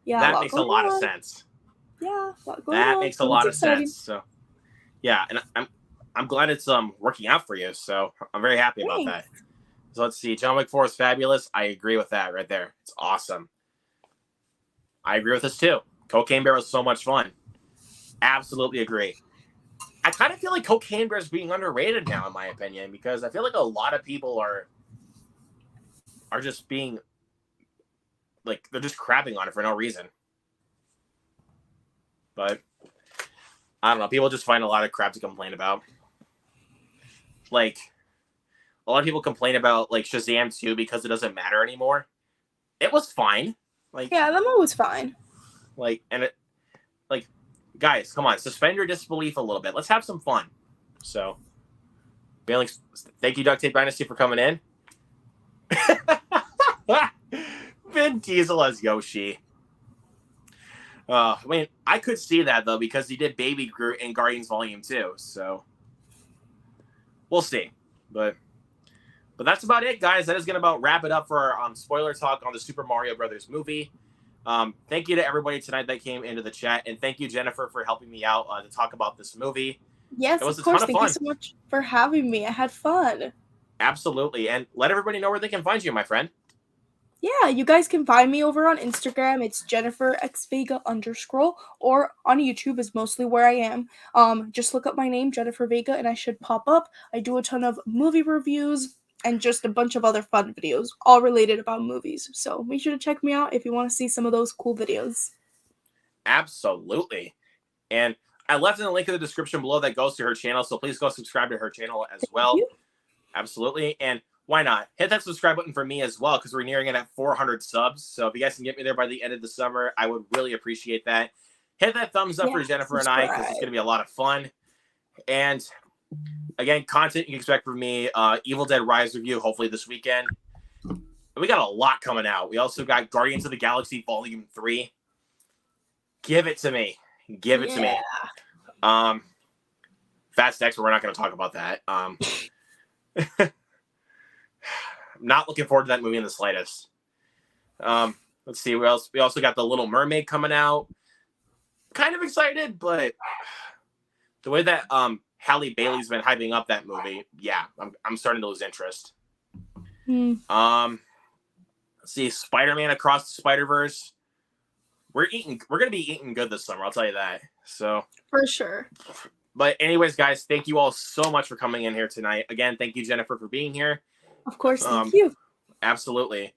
[SPEAKER 2] yeah, a
[SPEAKER 1] that
[SPEAKER 2] lot
[SPEAKER 1] makes a
[SPEAKER 2] going
[SPEAKER 1] lot of
[SPEAKER 2] on.
[SPEAKER 1] sense.
[SPEAKER 2] Yeah, a lot going
[SPEAKER 1] That
[SPEAKER 2] on,
[SPEAKER 1] makes a
[SPEAKER 2] but it's
[SPEAKER 1] lot of sense.
[SPEAKER 2] exciting.
[SPEAKER 1] So yeah, and I'm glad it's working out for you. So I'm very happy about that.
[SPEAKER 2] Thanks.
[SPEAKER 1] So let's see. John McForce Fabulous. I agree with that right there. It's awesome. I agree with this too. Cocaine Bear was so much fun. Absolutely agree. I kind of feel like Cocaine Bear is being underrated now, in my opinion, because I feel like a lot of people are just being like they're just crapping on it for no reason. But I don't know. People just find a lot of crap to complain about. Like a lot of people complain about like Shazam 2 because it doesn't matter anymore. It was fine. Like
[SPEAKER 2] Yeah, that one was fine.
[SPEAKER 1] and it like guys, come on, suspend your disbelief a little bit. Let's have some fun. So thank you, Duct Tape Dynasty, for coming in. Vin Diesel as Yoshi. I mean, I could see that though, because he did Baby Groot in Guardians Volume 2. So we'll see. But that's about it, guys. That is going to about wrap it up for our spoiler talk on the Super Mario Brothers movie. Thank you to everybody tonight that came into the chat, and thank you, Jennifer, for helping me out to talk about this movie.
[SPEAKER 2] Yes,
[SPEAKER 1] It was
[SPEAKER 2] of
[SPEAKER 1] a
[SPEAKER 2] course.
[SPEAKER 1] ton of
[SPEAKER 2] Thank you
[SPEAKER 1] fun.
[SPEAKER 2] so much for having me. I had fun.
[SPEAKER 1] Absolutely. And let everybody know where they can find you, my friend.
[SPEAKER 2] Yeah, you guys can find me over on Instagram. It's Jennifer X Vega _, or on YouTube is mostly where I am. Just look up my name, Jennifer Vega, and I should pop up. I do a ton of movie reviews and just a bunch of other fun videos, all related about movies. So make sure to check me out if you want to see some of those cool videos.
[SPEAKER 1] Absolutely. And I left in the link in the description below that goes to her channel, so please go subscribe to her channel as well.
[SPEAKER 2] You.
[SPEAKER 1] Absolutely. And why not? Hit that subscribe button for me as well, because we're nearing it at 400 subs. So if you guys can get me there by the end of the summer, I would really appreciate that. Hit that thumbs up for Jennifer and I, because it's going to be a lot of fun. And again, content you can expect from me, Evil Dead Rise review, hopefully this weekend. We got a lot coming out. We also got Guardians of the Galaxy Volume 3. Give it to me. Give it to me. Fast X, we're not going to talk about that. Not looking forward to that movie in the slightest. Let's see. We also got The Little Mermaid coming out. Kind of excited, but the way that Halle Bailey's been hyping up that movie, yeah, I'm starting to lose interest. Let's see. Spider-Man Across the Spider-Verse. We're gonna be eating good this summer, I'll tell you that. So
[SPEAKER 2] for sure.
[SPEAKER 1] But anyways, guys, thank you all so much for coming in here tonight. Again, thank you, Jennifer, for being here.
[SPEAKER 2] Of course, thank you.
[SPEAKER 1] Absolutely.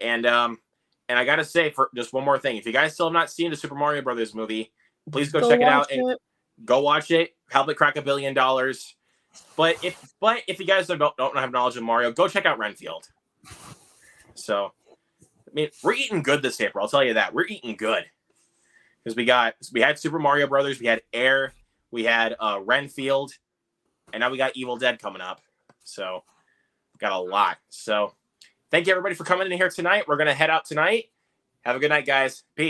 [SPEAKER 1] And I gotta say, for just one more thing, if you guys still have not seen the Super Mario Brothers movie, please go check it out and go watch it. Help it crack $1 billion. But if you guys don't have knowledge of Mario, go check out Renfield. So, I mean, we're eating good this April. I'll tell you that. We're eating good, because we had Super Mario Brothers, we had Air, we had Renfield, and now we got Evil Dead coming up. So, got a lot. So, thank you everybody for coming in here tonight. We're gonna head out tonight. Have a good night, guys. Peace.